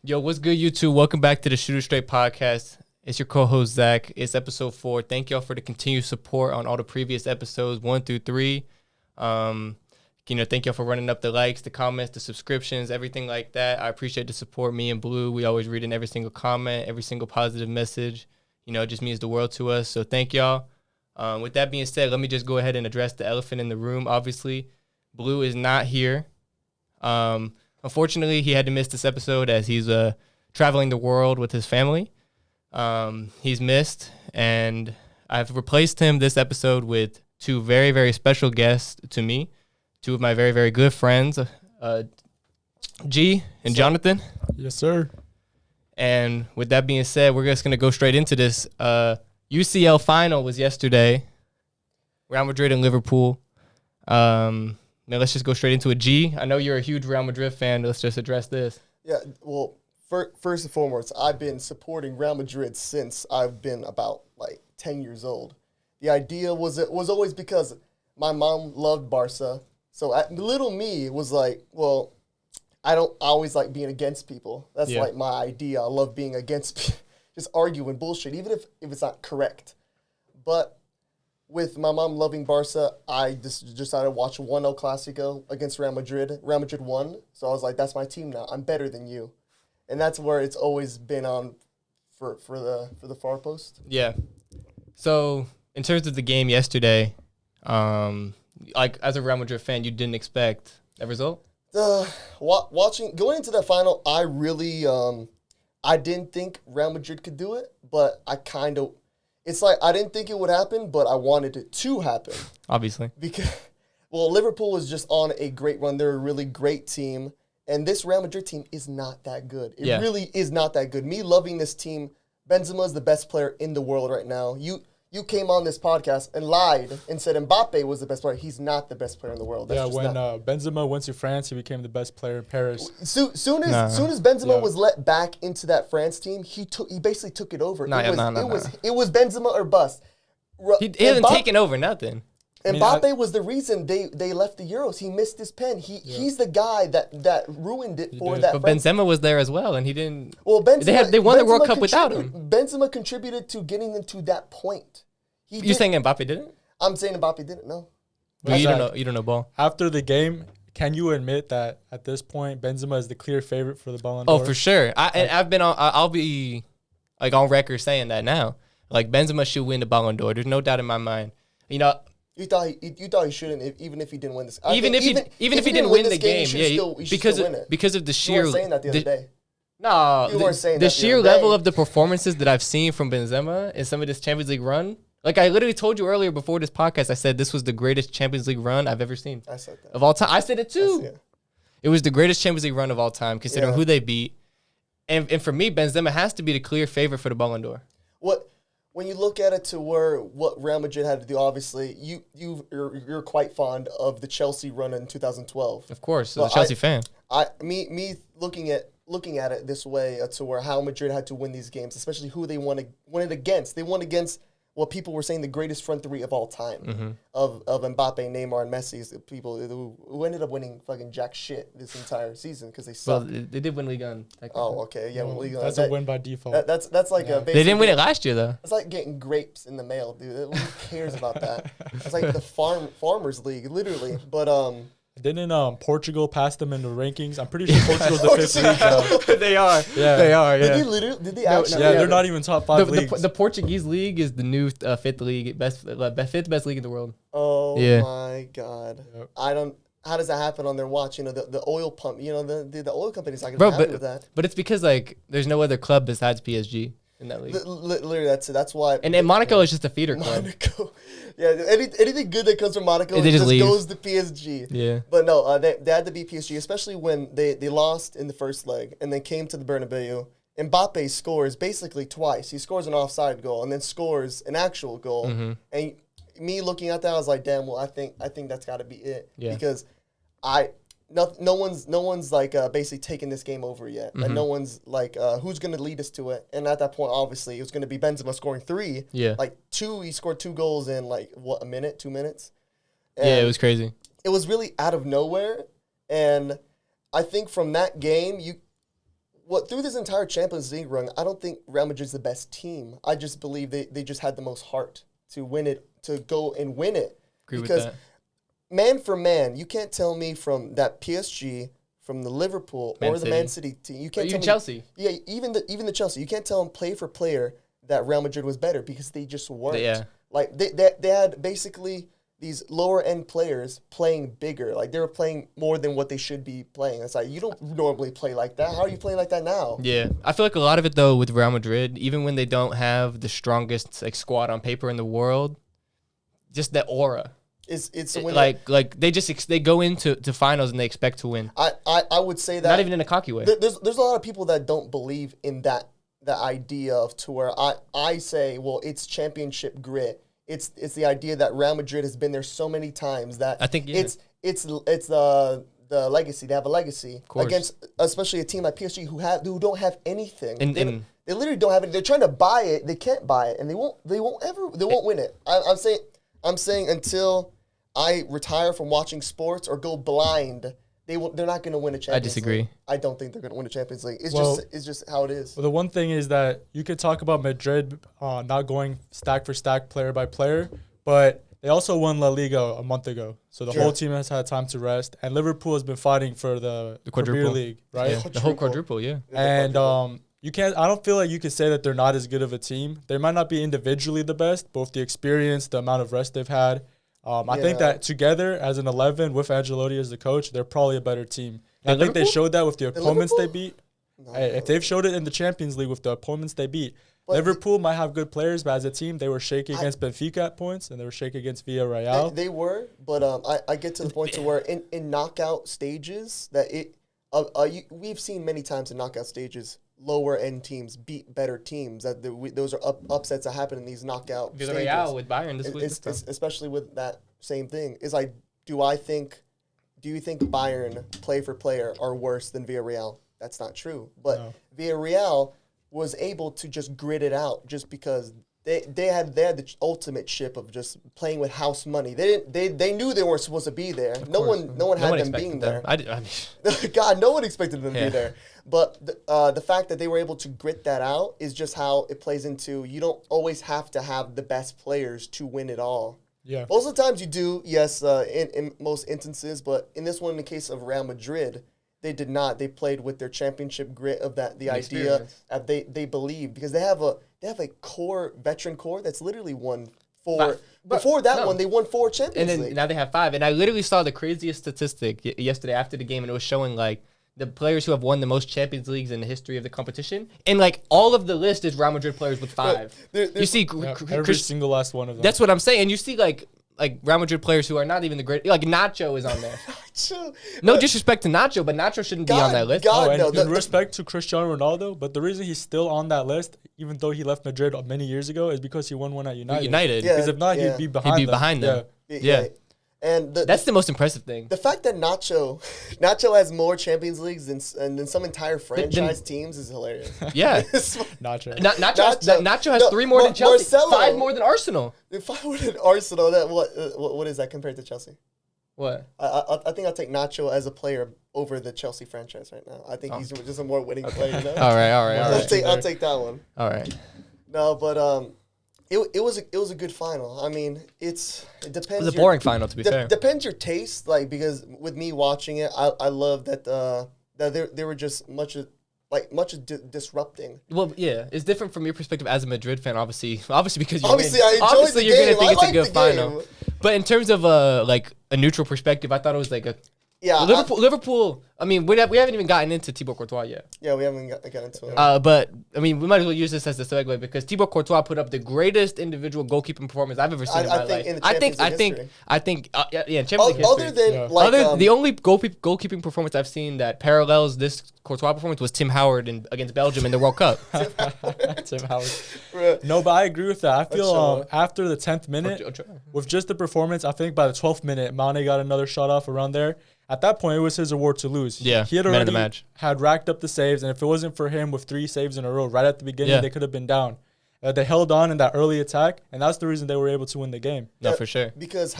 Yo, what's good, YouTube? Welcome back to the Shooter Straight podcast. It's your co-host, Zach. It's episode 4. Thank y'all for the continued support on all the previous episodes, 1 through 3. Thank y'all for running up the likes, the comments, the subscriptions, everything like that. I appreciate the support. Me and Blue, we always read in every single comment, every single positive message. It just means the world to us. So thank y'all. With that being said, let me just go ahead and address the elephant in the room. Obviously, Blue is not here. Unfortunately, he had to miss this episode as he's traveling the world with his family. He's missed, and I've replaced him this episode with 2 very, very special guests to me, 2 of my very, very good friends, G and Jonathan. Yes, sir. And with that being said, we're just going to go straight into this. UCL final was yesterday, Real Madrid and Liverpool. Now let's just go straight into it. G, I know you're a huge Real Madrid fan. Let's just address this. Yeah, well, first and foremost, I've been supporting Real Madrid since I've been about 10 years old. The idea was always because my mom loved Barca. So little me was like, well, I always like being against people. That's my idea. I love being against just arguing bullshit, even if it's not correct. But with my mom loving Barca, I just decided to watch one El Clasico against Real Madrid. Real Madrid won, so I was like, that's my team now. I'm better than you. And that's where it's always been on for the far post. Yeah. So in terms of the game yesterday, as a Real Madrid fan, you didn't expect that result? Going into that final, I really I didn't think Real Madrid could do it, but I kind of. It's like I didn't think it would happen, but I wanted it to happen. Obviously. Because, Liverpool was just on a great run. They're a really great team. And this Real Madrid team is not that good. It really is not that good. Me loving this team, Benzema is the best player in the world right now. You came on this podcast and lied and said Mbappe was the best player. He's not the best player in the world. That's when Benzema went to France, he became the best player in Paris. Soon as Benzema was let back into that France team, he basically took it over. It was Benzema or bust. He hasn't taken over nothing. Mbappe was the reason they left the Euros. He missed his pen. He's the guy that ruined it for that. But Benzema was there as well, and he didn't. Well, they won the World Cup without him. Benzema contributed to getting them to that point. You saying Mbappe didn't? I'm saying Mbappe didn't. No. You don't know ball. After the game, can you admit that at this point Benzema is the clear favorite for the Ballon d'Or? Oh, for sure. I'll be on record saying that now. Benzema should win the Ballon d'Or. There's no doubt in my mind. You thought he shouldn't, even if he didn't win this. Even if he didn't win the game, because of the sheer. You weren't saying that the other day. No, you weren't saying the that sheer level of the performances that I've seen from Benzema in some of this Champions League run. I literally told you earlier before this podcast, I said this was the greatest Champions League run I've ever seen. I said that. Of all time. I said it too. It was the greatest Champions League run of all time, considering who they beat. And for me, Benzema has to be the clear favorite for the Ballon d'Or. When you look at it to what Real Madrid had to do, obviously, you're quite fond of the Chelsea run in 2012. Of course, as a Chelsea fan. Me looking at it this way to where how Madrid had to win these games, especially who they won it against. They won against what people were saying the greatest front three of all time of Mbappe, Neymar, and Messi. People who ended up winning fucking jack shit this entire season because they sucked. Well, they did win Ligue 1. Oh, okay, yeah, Ligue 1. That's a win by default. That's like a. They didn't win it last year though. It's like getting grapes in the mail, dude. Who cares about that? It's like the farmers league, literally. But Didn't Portugal pass them in the rankings? I'm pretty sure Portugal's the 5th league now. They are. Yeah. They are. Yeah. Did they actually? Yeah, they're not even top 5 leagues. The Portuguese league is the new 5th league, fifth best league in the world. Oh my God! Yep. How does that happen on their watch? The oil pump. The oil company's not gonna be happy with that. But it's because there's no other club besides PSG in that league. Literally, that's why. And Monaco is just a feeder club. Monaco. Yeah, anything good that comes from Monaco just goes to PSG. Yeah. But no, they had to beat PSG, especially when they lost in the first leg and then came to the Bernabeu. Mbappe scores basically twice. He scores an offside goal and then scores an actual goal. Mm-hmm. And me looking at that, I was like, damn, well, I think that's got to be it. Yeah. Because no one's basically taking this game over yet. Mm-hmm. And no one's who's going to lead us to it. And at that point, obviously, it was going to be Benzema scoring 3. Yeah. He scored 2 goals in a minute, 2 minutes. And yeah, it was crazy. It was really out of nowhere. And I think from that game, through this entire Champions League run, I don't think Real Madrid's the best team. I just believe they just had the most heart to win it, to go and win it. Agree with because that. man for man, you can't tell me from that PSG, from the Liverpool Man or the City. Man City team. You can't Even tell me, Chelsea. Yeah, even the Chelsea. You can't tell them player for player that Real Madrid was better because they just weren't. Yeah. Like they had basically these lower end players playing bigger. Like they were playing more than what they should be playing. It's like you don't normally play like that. How are you playing like that now? Yeah, I feel like a lot of it though with Real Madrid, even when they don't have the strongest like squad on paper in the world, just that aura. It's like they go into finals and they expect to win. I would say that Not even in a cocky way. there's a lot of people that don't believe in that idea of to where I say, well, it's championship grit. It's the idea that Real Madrid has been there so many times that I think, yeah. it's the legacy. They have a legacy course. against especially a team like PSG who don't have anything. And They literally don't have it. They're trying to buy it. They can't buy it, and they won't win it. I'm saying until I retire from watching sports or go blind, they're not going to win a Champions League. I disagree. I don't think they're going to win a Champions League. It's just how it is. Well, the one thing is that you could talk about Madrid not going stack for stack, player by player, but they also won La Liga a month ago. So the whole team has had time to rest. And Liverpool has been fighting for the Premier quadruple. League, right? Yeah, the whole quadruple, yeah. And you can't. I don't feel like you can say that they're not as good of a team. They might not be individually the best, both the experience, the amount of rest they've had. I think that together as an 11 with Ancelotti as the coach, they're probably a better team. And I think they showed that with the opponents they beat. If they've showed it in the Champions League with the opponents they beat, Liverpool might have good players, but as a team, they were shaky against Benfica at points, and they were shaky against Villarreal. They were, but I get to the point to where in knockout stages that we've seen many times in knockout stages, lower end teams beat better teams. Those are upsets that happen in these knockout stages. Villarreal with Bayern this week. Especially with that same thing. Is like, do you think Bayern play for player are worse than Villarreal? That's not true. But Villarreal was able to just grit it out just because they had the ultimate ship of just playing with house money. They knew they weren't supposed to be there. No one had them being there. I mean, God, no one expected them to be there. But the fact that they were able to grit that out is just how it plays into, you don't always have to have the best players to win it all. Yeah. Most of the times you do, yes, in most instances, but in this one, in the case of Real Madrid, they did not. They played with their championship grit of the idea that they believe, because they have a veteran core that's literally won four. Before that one, they won 4 Champions League. And then now they have 5. And I literally saw the craziest statistic yesterday after the game, and it was showing like the players who have won the most Champions Leagues in the history of the competition, and like all of the list is Real Madrid players with 5. You see, every single last one of them. That's what I'm saying. And you see like Real Madrid players who are not even the great. Like Nacho is on there. No disrespect to Nacho, but Nacho shouldn't be on that list. In respect to Cristiano Ronaldo, but the reason he's still on that list, even though he left Madrid many years ago, is because he won one at United. Because if not, he'd be behind them. Yeah. And that's the most impressive thing. The fact that Nacho has more Champions Leagues than some entire franchise teams is hilarious. Yeah. Nacho has 3 more than Chelsea. Marcelo, 5 more than Arsenal. 5 more than Arsenal. What is that compared to Chelsea? What? I think I'll take Nacho as a player over the Chelsea franchise right now. I think he's just a more winning player. You know? All right. I'll take that one. All right. No, but it was a good final. I mean, it depends. It was a boring final, to be fair. Depends your taste, like, because with me watching it, I love that they were just much disrupting. Well, yeah, it's different from your perspective as a Madrid fan, obviously because you obviously win. I enjoyed obviously the you're game. gonna think I it's a good the final. game. But in terms of like a neutral perspective, I thought it was like a Liverpool. I mean, we haven't even gotten into Thibaut Courtois yet. Yeah, we haven't gotten into it. But I mean, we might as well use this as the segue because Thibaut Courtois put up the greatest individual goalkeeping performance I've ever seen in my life. In the Champions League Champions League history. Other than the only goalkeeping performance I've seen that parallels this Courtois performance was Tim Howard against Belgium in the World Cup. Tim Howard. No, but I agree with that. I feel after the 10th minute, with just the performance, I think by the 12th minute, Mane got another shot off around there. At that point, it was his award to lose. Yeah, he had already had racked up the saves, and if it wasn't for him with 3 saves in a row right at the beginning, they could have been down. They held on in that early attack, and that's the reason they were able to win the game. No, for sure. Because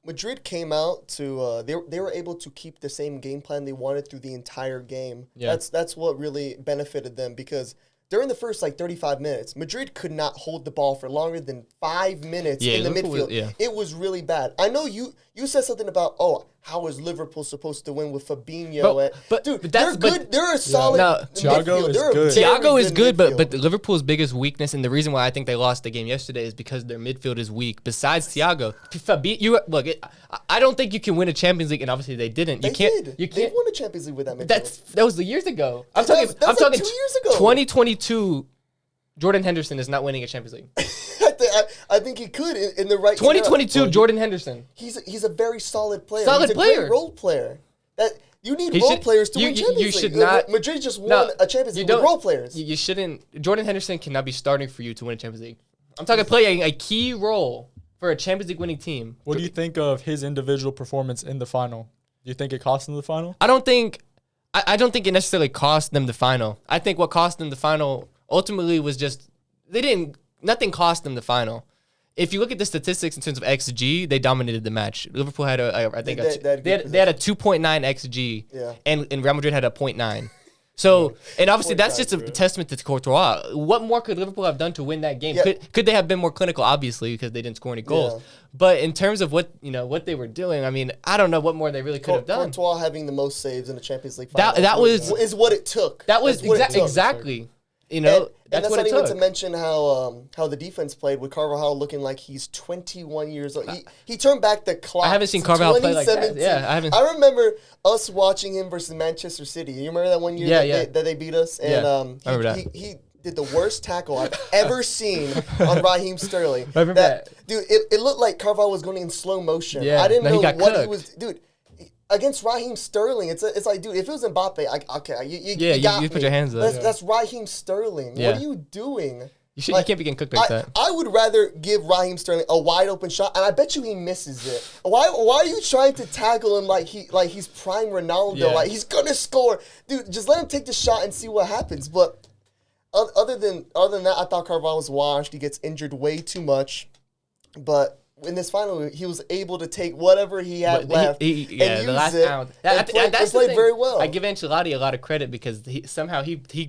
Madrid came out to they were able to keep the same game plan they wanted through the entire game. Yeah. That's what really benefited them because during the first 35 minutes, Madrid could not hold the ball for longer than 5 minutes in the midfield. It was really bad. I know you said something about how is Liverpool supposed to win with Fabinho? But they're good. They're a solid. Thiago is good. Thiago is good, but Liverpool's biggest weakness and the reason why I think they lost the game yesterday is because their midfield is weak. Besides Thiago, I don't think you can win a Champions League, and obviously they didn't. They did. They won a Champions League with that midfield. That was years ago. I'm talking 2 years ago. 2022. Jordan Henderson is not winning a Champions League. I think he could in the right. 2022, Jordan Henderson. He's a very solid player. He's a great role player. You need role players to win Champions League. You should not. Madrid just won a Champions League with role players. You shouldn't. Jordan Henderson cannot be starting for you to win a Champions League. I'm talking playing a key role for a Champions League winning team. What do you think of his individual performance in the final? Do you think it cost him the final? I don't think it necessarily cost them the final. I think what cost them the final ultimately was just nothing cost them the final. If you look at the statistics in terms of XG, they dominated the match. Liverpool had they had a 2.9 XG, and Real Madrid had a 0.9. So, and obviously that's just a testament to Courtois. What more could Liverpool have done to win that game? Yeah. Could they have been more clinical? Obviously, because they didn't score any goals. Yeah. But in terms of what they were doing, I mean, I don't know what more they really could have done. Courtois having the most saves in the Champions League final is what it took. That was exactly. That's what it took. Not even to mention how the defense played with Carvajal looking like he's 21 years old. He turned back the clock. I haven't seen Carvajal play like that. Yeah, I haven't. I remember us watching him versus Manchester City. You remember that one year that they beat us? And I remember that. He did the worst tackle I've ever seen on Raheem Sterling. I remember that. Dude, it looked like Carvajal was going in slow motion. Yeah, I didn't know what cooked. he was. Dude. Against Raheem Sterling, it's like, dude, if it was Mbappe, you put your hands up. That's Raheem Sterling. Yeah. What are you doing? You can't be getting cooked like that. I would rather give Raheem Sterling a wide open shot, and I bet you he misses it. Why are you trying to tackle him like he's prime Ronaldo? Yeah. Like he's gonna score, dude. Just let him take the shot and see what happens. But other than that, I thought Carvalho was washed. He gets injured way too much, but. In this final, he was able to take whatever he had left and use it and played very well. I give Ancelotti a lot of credit because he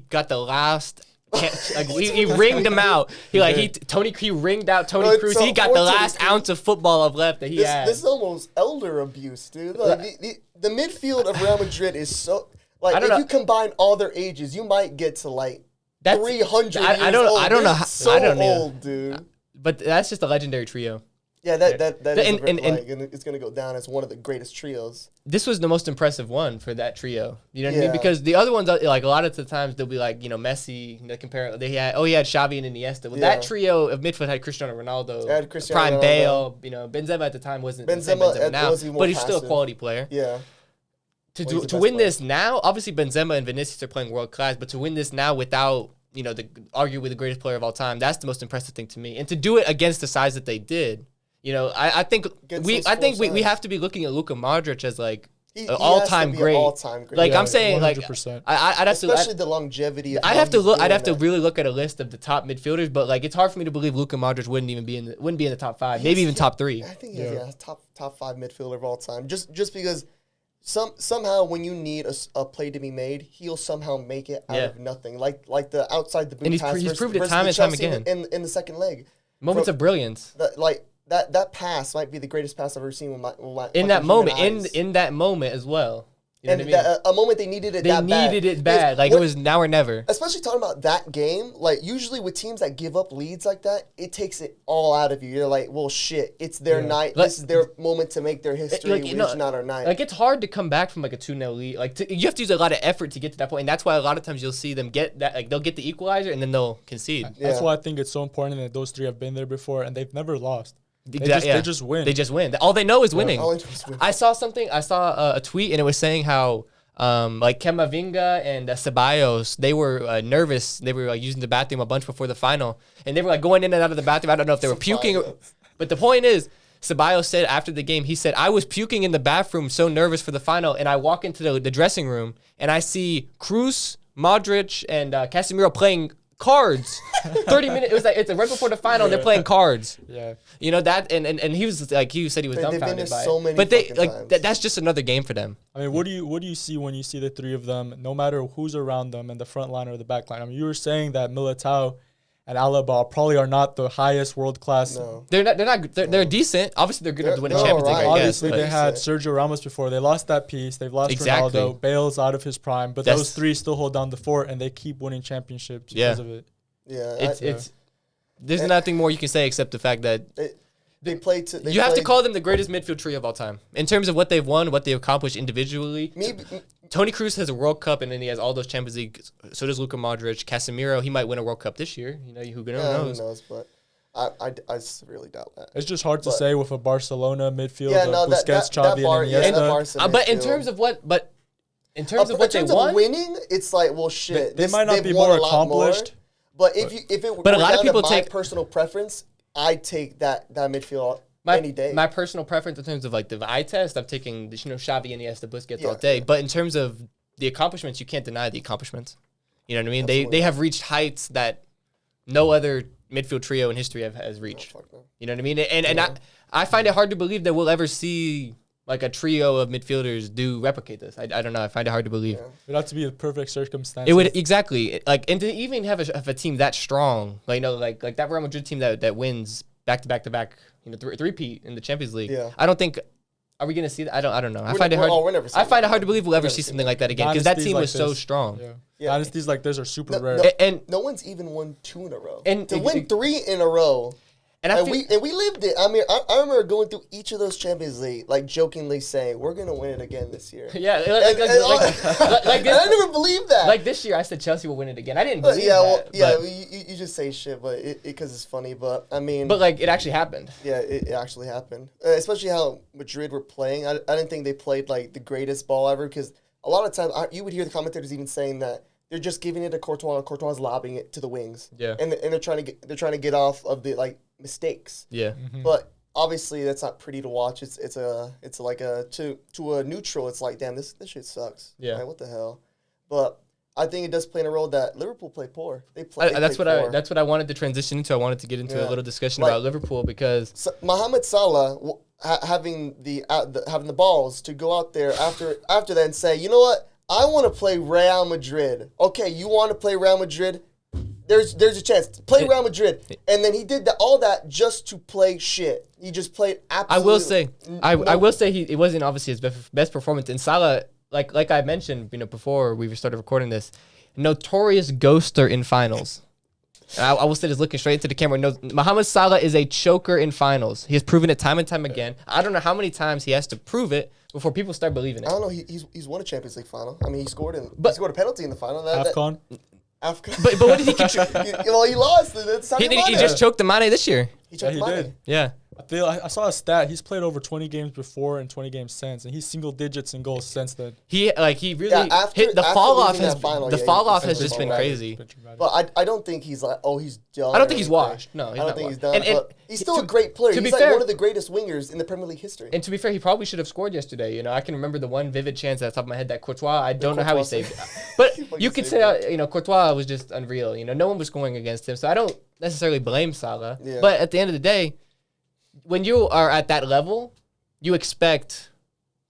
got the last. He ringed him out. He ringed out Tony Kroos. He got the last ounce of football left that he had. This is almost elder abuse, dude. The midfield of Real Madrid is so if you combine all their ages, you might get to 300 years old. I don't know. So old, dude. But that's just a legendary trio. Yeah, it's going to go down as one of the greatest trios. This was the most impressive one for that trio. You know what I mean? Because the other ones, a lot of the times, they'll be Messi, he had Xavi and Iniesta. Well, that trio of midfield had Cristiano Ronaldo, Prime Bale. Benzema at the time wasn't Benzema now, but he's still a quality player. Yeah. To win this now, obviously Benzema and Vinicius are playing world class, but to win this now without arguably the greatest player of all time, that's the most impressive thing to me. And to do it against the size that they did. I think we have to be looking at Luka Modric as an all-time great. I'm saying 100%. Especially the longevity. I'd have to really look at a list of the top midfielders, but it's hard for me to believe Luka Modric wouldn't be in the top 5, maybe even top 3. I think he's top 5 midfielder of all time. Just because somehow when you need a play to be made, he'll somehow make it out of nothing. Like the outside the boot and pass. He's proved it time and time again in the second leg. Moments of brilliance. That pass might be the greatest pass I've ever seen with my in that moment, in that moment as well. You know what I mean? A moment they needed it. They needed it bad. It was now or never. Especially talking about that game, usually with teams that give up leads like that, it takes it all out of you. You're like, well, shit, it's their night. This is their moment to make their history. It's not our night. It's hard to come back from a 2-0 lead. You have to use a lot of effort to get to that point, and that's why a lot of times you'll see them get that. They'll get the equalizer and then they'll concede. That's why I think it's so important that those three have been there before and they've never lost. They just win. They just win. All they know is winning. I saw a tweet and it was saying how Camavinga and Ceballos, they were nervous. They were using the bathroom a bunch before the final, and they were going in and out of the bathroom. I don't know if they were puking, but the point is, Ceballos said after the game, he said, "I was puking in the bathroom, so nervous for the final, and I walk into the dressing room and I see Kroos, Modric, and Casemiro playing cards. 30 minutes. It was like it's right before the final. And they're playing cards. Yeah. You know that, and he was like he said he was dumbfounded by so it. many But they fucking like times. that's just another game for them. I mean, what do you see when you see the three of them? No matter who's around them, in the front line or the back line. I mean, you were saying that Militao and Alaba probably are not the highest world class. No. They're decent. Obviously, they're good enough to win a Champions League. I guess. Obviously, But they had Sergio Ramos before. They lost that piece. They've lost Exactly. Ronaldo. Bale's out of his prime. But That's- those three still hold down the fort, and they keep winning championships because of it. Yeah, it's there's nothing more you can say except the fact that they play. you have to call them the greatest midfield trio of all time in terms of what they've won, what they've accomplished individually. Toni Kroos has a World Cup, and then he has all those Champions League. So does Luka Modric. Casemiro, he might win a World Cup this year. You know, who knows? Who knows? But I severely doubt that. It's just hard to say with a Barcelona midfield Yeah, of no, Busquets, Xavi, and Iniesta. But in terms of what they won, winning, it's like, well, shit. They might not they've be won more a lot accomplished. But if it were But a lot of down to people my take- personal preference, I'd take that midfield any day. My personal preference in terms of like the eye test, I'm taking Xavi, Iniesta, Busquets Yeah. all day. But in terms of the accomplishments, you can't deny the accomplishments. You know what I mean? Absolutely. They have reached heights that no other midfield trio in history has reached. Fuck no. You know what I mean? And I find it hard to believe that we'll ever see like a trio of midfielders replicate this. I don't know. I find it hard to believe. Yeah. It'd have to be a perfect circumstance. It would exactly like, and to even have a team that strong, like like that Real Madrid team that wins back to back, three-peat in the Champions League. Yeah. I don't think. Are we gonna see that? I don't know. I We're find it never hard. seeing I find that. it hard to believe we'll ever We're see never something seeing like that again because that Dynasties team like was so this. strong. Yeah. Dynasties like this are super rare. And No one's even won 2 in a row. And to win 3 in a row. I And feel, we lived it. I mean, I remember going through each of those Champions League, like jokingly saying, "We're gonna win it again this year." yeah, And this, I never believed that. like this year, I said Chelsea will win it again. I didn't But believe yeah, well, that. yeah, but, you just say shit, but because it's funny. But I mean, but like it actually happened. yeah, it actually happened. Especially how Madrid were playing. I didn't think they played like the greatest ball ever because a lot of times you would hear the commentators even saying that they're just giving it to Courtois and Courtois lobbing it to the wings. Yeah. And they're trying to get off of the like mistakes. Yeah. But obviously that's not pretty to watch. It's like to a neutral. It's like, damn, this shit sucks. Yeah. Like, what the hell? But I think it does play in a role that Liverpool play poor. They play. That's what I wanted to transition into. I wanted to get into a Yeah. little discussion Like- about Liverpool because So, Mohamed Salah having the balls to go out there after that and say, you know what, I want to play Real Madrid. Okay, you want to play Real Madrid? There's a chance. Play Real Madrid. And then he did all that just to play shit. He just played absolutely. I will say it wasn't obviously his best performance. And Salah, like I mentioned, before we started recording this, notorious ghoster in finals. I will say this looking straight into the camera. No, Mohamed Salah is a choker in finals. He has proven it time and time again. I don't know how many times he has to prove it before people start believing it. I don't know. He's won a Champions League final. I mean, he scored a penalty in the final. AFCON. AFCON. But what did he contribute? Well, he lost. That's He just choked the Mane this year. He choked Yeah, he Mane. did. Yeah. I saw a stat. He's played over 20 games before and 20 games since, and he's single digits in goals since then. He really after- hit the after fall off losing has that final, the yeah, fall off he's has been just been dramatic. crazy. But I don't think he's like, oh, he's done. I don't think he's or anything. washed. No, I don't think he's washed. done. But he's still a great player. to be He's like fair- one of the greatest wingers in the Premier League history. And to be fair, he probably should have scored yesterday. I can remember the one vivid chance at the top of my head that Courtois. I don't know how he Courtois saved it, but He fucking you could saved say Courtois was just unreal. No one was scoring against him, so I don't necessarily blame Salah. Yeah. But at the end of the day, when you are at that level, you expect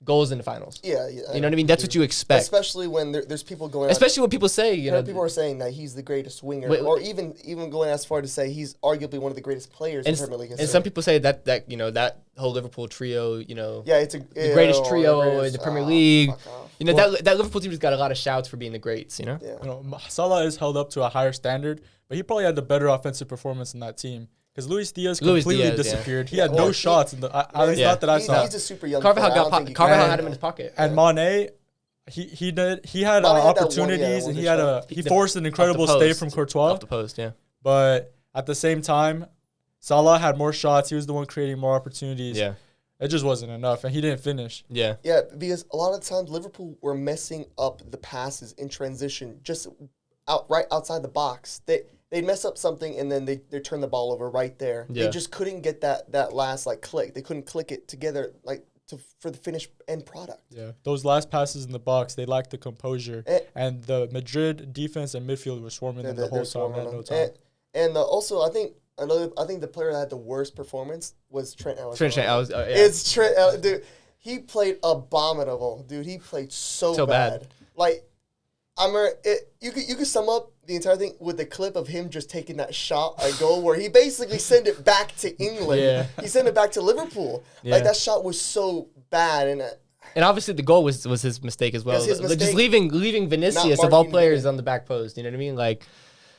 goals in the finals. Yeah. You know what I mean? That's what you expect. Especially when there's people going. Especially when people say, people are saying that he's the greatest winger, or even going as far to say he's arguably one of the greatest players in Premier League history. and some people say that whole Liverpool trio, yeah, it's the greatest trio in the Premier League. Fuck off. That Liverpool team has got a lot of shouts for being the greats. Yeah. Salah is held up to a higher standard, but he probably had the better offensive performance in that team. Because Luis Diaz completely disappeared. He had no shots. At least not that I saw. He's a super young Carvajal player. Carvajal had him in his pocket. And Mane, he had Mane had that opportunities, one, and yeah, he forced an incredible off the stay post. from Courtois. Off the post, yeah. But at the same time, Salah had more shots. He was the one creating more opportunities. Yeah. It just wasn't enough, and he didn't finish. Yeah. Yeah, because a lot of times Liverpool were messing up the passes in transition, just right outside the box. They'd mess up something and then they turn the ball over right there. Yeah. They just couldn't get that last click. They couldn't click it together for the finished end product. Yeah, those last passes in the box, they lacked the composure, and the Madrid defense and midfield were swarming them the whole time. At no time. And also, I think the player that had the worst performance was Trent Alexander. It's Trent, dude. He played abominable, dude. He played so bad. Like, I remember you could sum up the entire thing with the clip of him just taking that shot, a goal where he basically sent it back to England. Yeah. He sent it back to Liverpool. Yeah. Like, that shot was so bad, and obviously the goal was his mistake as well. His mistake. Just leaving Vinicius of all players on the back post. You know what I mean? Like.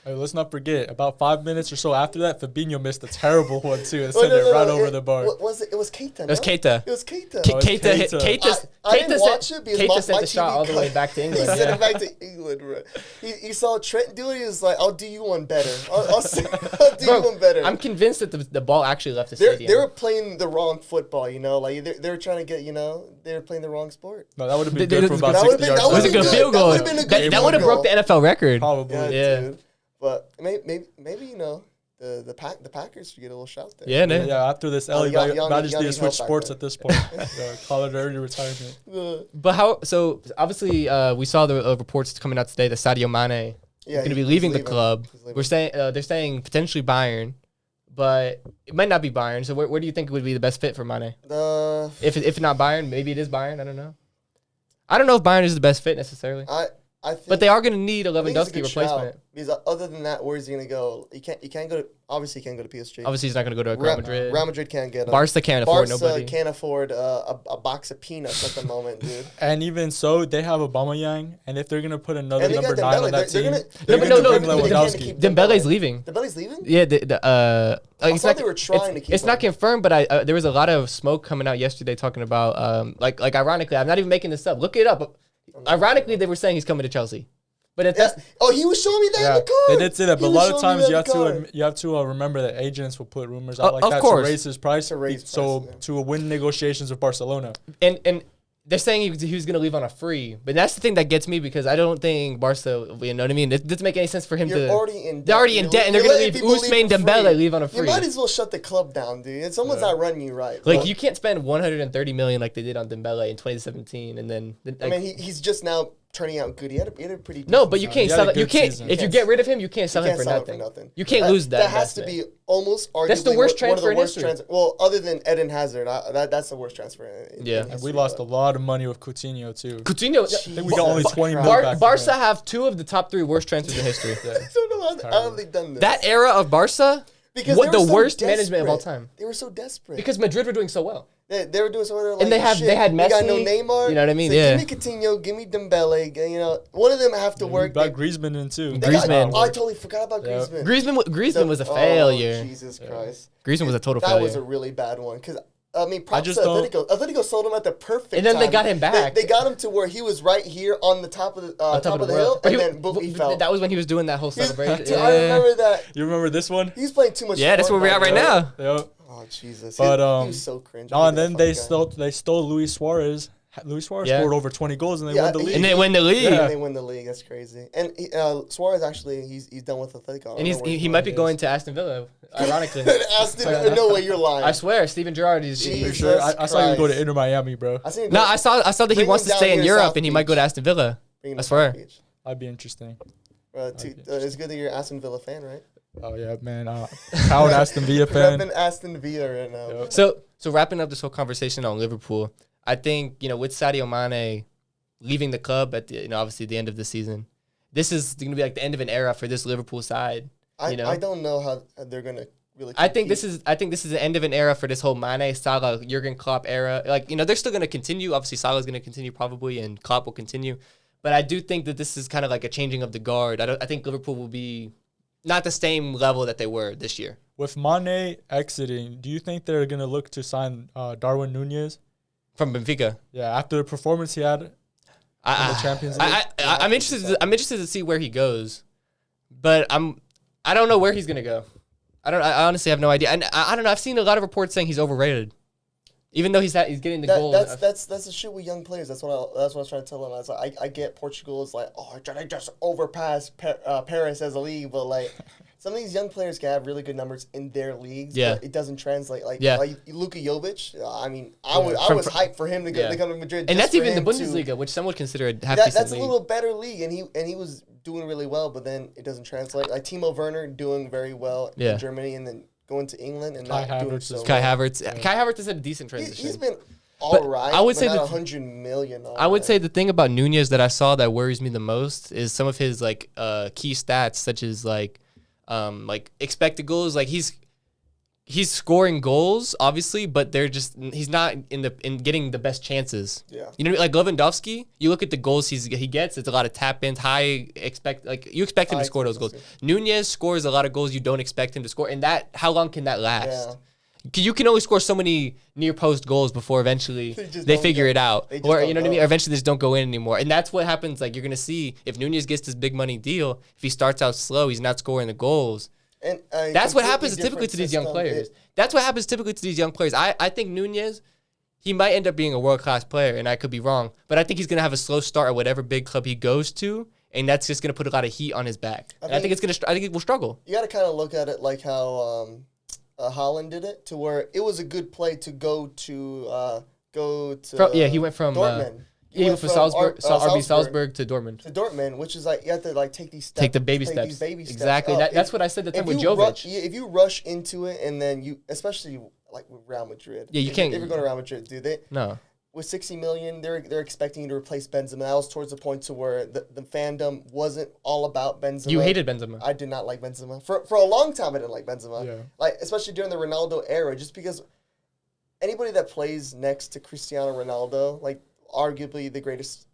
Hey, let's not forget, about 5 minutes or so after that, Fabinho missed a terrible one, too, and sent it right over the bar. What was it? It was Keita, It was Keita. It was Keita. I didn't watch it because sent the shot all the way back to England. He sent it back to England, bro. He saw Trent do it, he was like, I'll do you one better. I'll do you one better. I'm convinced that the ball actually left the stadium. They were playing the wrong football, you know? Like, they were trying to get, you know, they were playing the wrong sport. No, that would have been good for about 60 yards. That was a good field goal. That would have broke the NFL record. Probably. Yeah. Dude. But maybe you know the Packers should get a little shout there. Yeah. After this, Ellie might just need to switch sports at this point. Call it early retirement. But how? So obviously, we saw the reports coming out today that Sadio Mane is going to be leaving the club. We're saying they're saying potentially Bayern, but it might not be Bayern. So where do you think would be the best fit for Mane? If not Bayern, maybe it is Bayern. I don't know. I don't know if Bayern is the best fit necessarily. I think, but they are going to need a Lewandowski replacement. Because other than that, where's he going to go? He can't go to. Obviously, he can't go to PSG. Obviously, he's not going to go to Real Madrid. Real Madrid can't get him. Barca can't afford nobody. Barca can't afford a box of peanuts at the moment, dude. And even so, they have Aubameyang, and if they're going to put another number 9 on that team, they're going to bring Lewandowski. Dembele's leaving. Dembele's leaving? Yeah. I thought they were trying to keep him. It's not confirmed, but there was a lot of smoke coming out yesterday talking about like ironically, I'm not even making this up. Look it up. Ironically, they were saying he's coming to Chelsea. But he was showing me that in the car. They did say that, but a lot of times you have to remember that agents will put rumors out like that to raise his price. To win negotiations with Barcelona. And they're saying he was going to leave on a free, but that's the thing that gets me because I don't think Barca. You know what I mean? It doesn't make any sense for him to. They're already in debt, and they're going to leave Ousmane Dembele leave on a free. You might as well shut the club down, dude. Someone's not running you right. Like you can't spend 130 million like they did on Dembele in 2017, and then. I mean, he's just now turning out good. He had a pretty. No, but you can't sell it. You can't. If you get rid of him, you can't sell him for nothing. You can't lose that. That has to be almost arguably that's the worst transfer in history. Well, other than Eden Hazard, that's the worst transfer. And we lost a lot of money with Coutinho too. I think we got only 20 million back. Barca have 2 of the top 3 worst transfers in history. I don't know how they've done this. That era of Barca, because the worst management of all time. They were so desperate because Madrid were doing so well. They were doing so well. Like, and they had Messi. We got no Neymar. You know what I mean? So give me Coutinho, give me Dembele. You know, one of them have to work. Got Griezmann in too. I totally forgot about Griezmann. Griezmann was a failure. Jesus Christ. Griezmann was a total failure. That was a really bad one because. I mean, props to Atletico. Atletico sold him at the perfect time. And then they got him back. They got him to where he was right here on the top of the hill, and then boom, he fell. That was when he was doing that whole celebration. I remember that. You remember this one? He's playing too much. Yeah, that's where we're at right now. Yep. Oh Jesus! But he was so cringe. And then they stole Luis Suarez. Luis Suarez scored over 20 goals and they won the league. And they win the league. Yeah, they win the league. That's crazy. And Suarez actually, he's done with Atletico. And he might be going to Aston Villa. Ironically. No way, you're lying. I swear, Steven Gerrard is. Sure? I saw you go to Inter Miami, bro. I saw that he wants to stay in Europe and he might go to Aston Villa. I swear. That'd be interesting. It's good that you're an Aston Villa fan, right? Oh yeah, man. Proud Aston Villa fan. I'm an Aston Villa right now. Yep. So wrapping up this whole conversation on Liverpool, I think with Sadio Mane leaving the club at obviously the end of the season, this is going to be like the end of an era for this Liverpool side. I don't know how they're going to really. I think this is the end of an era for this whole Mane, Salah, Jurgen Klopp era. Like they're still going to continue. Obviously, Salah's going to continue probably, and Klopp will continue. But I do think that this is kind of like a changing of the guard. I think Liverpool will be not the same level that they were this year. With Mane exiting, do you think they're going to look to sign Darwin Nunez? From Benfica? Yeah, after the performance he had in the Champions League. I'm interested to see where he goes. But I don't know where he's going to go. I honestly have no idea. And I don't know. I've seen a lot of reports saying he's overrated. Even though he's getting the goals. That's the shit with young players. That's what I was trying to tell them. I was like, I get Portugal is like, oh, I just overpass Paris as a league, but like, some of these young players can have really good numbers in their leagues, Yeah. but it doesn't translate. Like Luka Jovic, I mean, I was hyped for him to come to Madrid. And just that's for even the him Bundesliga, which some would consider a half that's decent a league. little better league, and he was doing really well, but then it doesn't translate. Like Timo Werner doing very well in Germany, and then going to England and not doing so well. Kai Havertz. Yeah. Kai Havertz has had a decent transition. He's been all right. I would say not that 100 million. I would say the thing about Nunez that I saw that worries me the most is some of his like key stats, such as like expected goals. Like he's scoring goals, obviously, but he's not in getting the best chances. Yeah. You know, like Lewandowski, you look at the goals he gets, it's a lot of tap-ins, you expect him to score those goals. Nunez scores a lot of goals you don't expect him to score, and how long can that last? Yeah. You can only score so many near post goals before eventually they figure it out, or you know what I mean, or eventually they just don't go in anymore. And that's what happens. Like you're gonna see if Nunez gets this big money deal, if he starts out slow, he's not scoring the goals. And that's what happens typically to these young players. That's what happens typically to these young players. I think Nunez, he might end up being a world class player, and I could be wrong, but I think he's gonna have a slow start at whatever big club he goes to, and that's just gonna put a lot of heat on his back. I think it will struggle. You got to kind of look at it like how Haaland did it, to where it was a good play to go to. He went from Dortmund. He went from RB Salzburg to Dortmund. To Dortmund, which is like you have to like take these steps. Take the baby steps. These baby steps. Exactly. That's what I said the time with Jovic. If you rush into it and then you, especially like with Real Madrid. Yeah, you can't. If you're going to Real Madrid, do they? No. With 60 million, they're expecting you to replace Benzema. That was towards the point to where the fandom wasn't all about Benzema. You hated Benzema. I did not like Benzema. For a long time, I didn't like Benzema. Yeah. Like, especially during the Ronaldo era, just because anybody that plays next to Cristiano Ronaldo, like arguably the greatest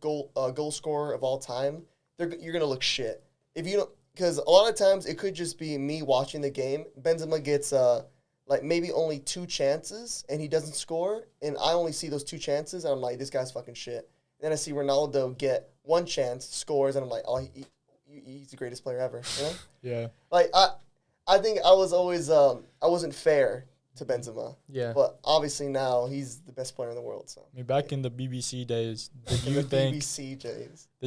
goal scorer of all time, you're going to look shit. If you don't, because a lot of times it could just be me watching the game. Benzema gets like maybe only 2 chances and he doesn't score, and I only see those 2 chances and I'm like, this guy's fucking shit. And then I see Ronaldo get 1 chance, scores, and I'm like, oh, he's the greatest player ever. You know? Yeah. Like I think I was always I wasn't fair to Benzema. Yeah. But obviously now he's the best player in the world. So I mean, back in the BBC days, did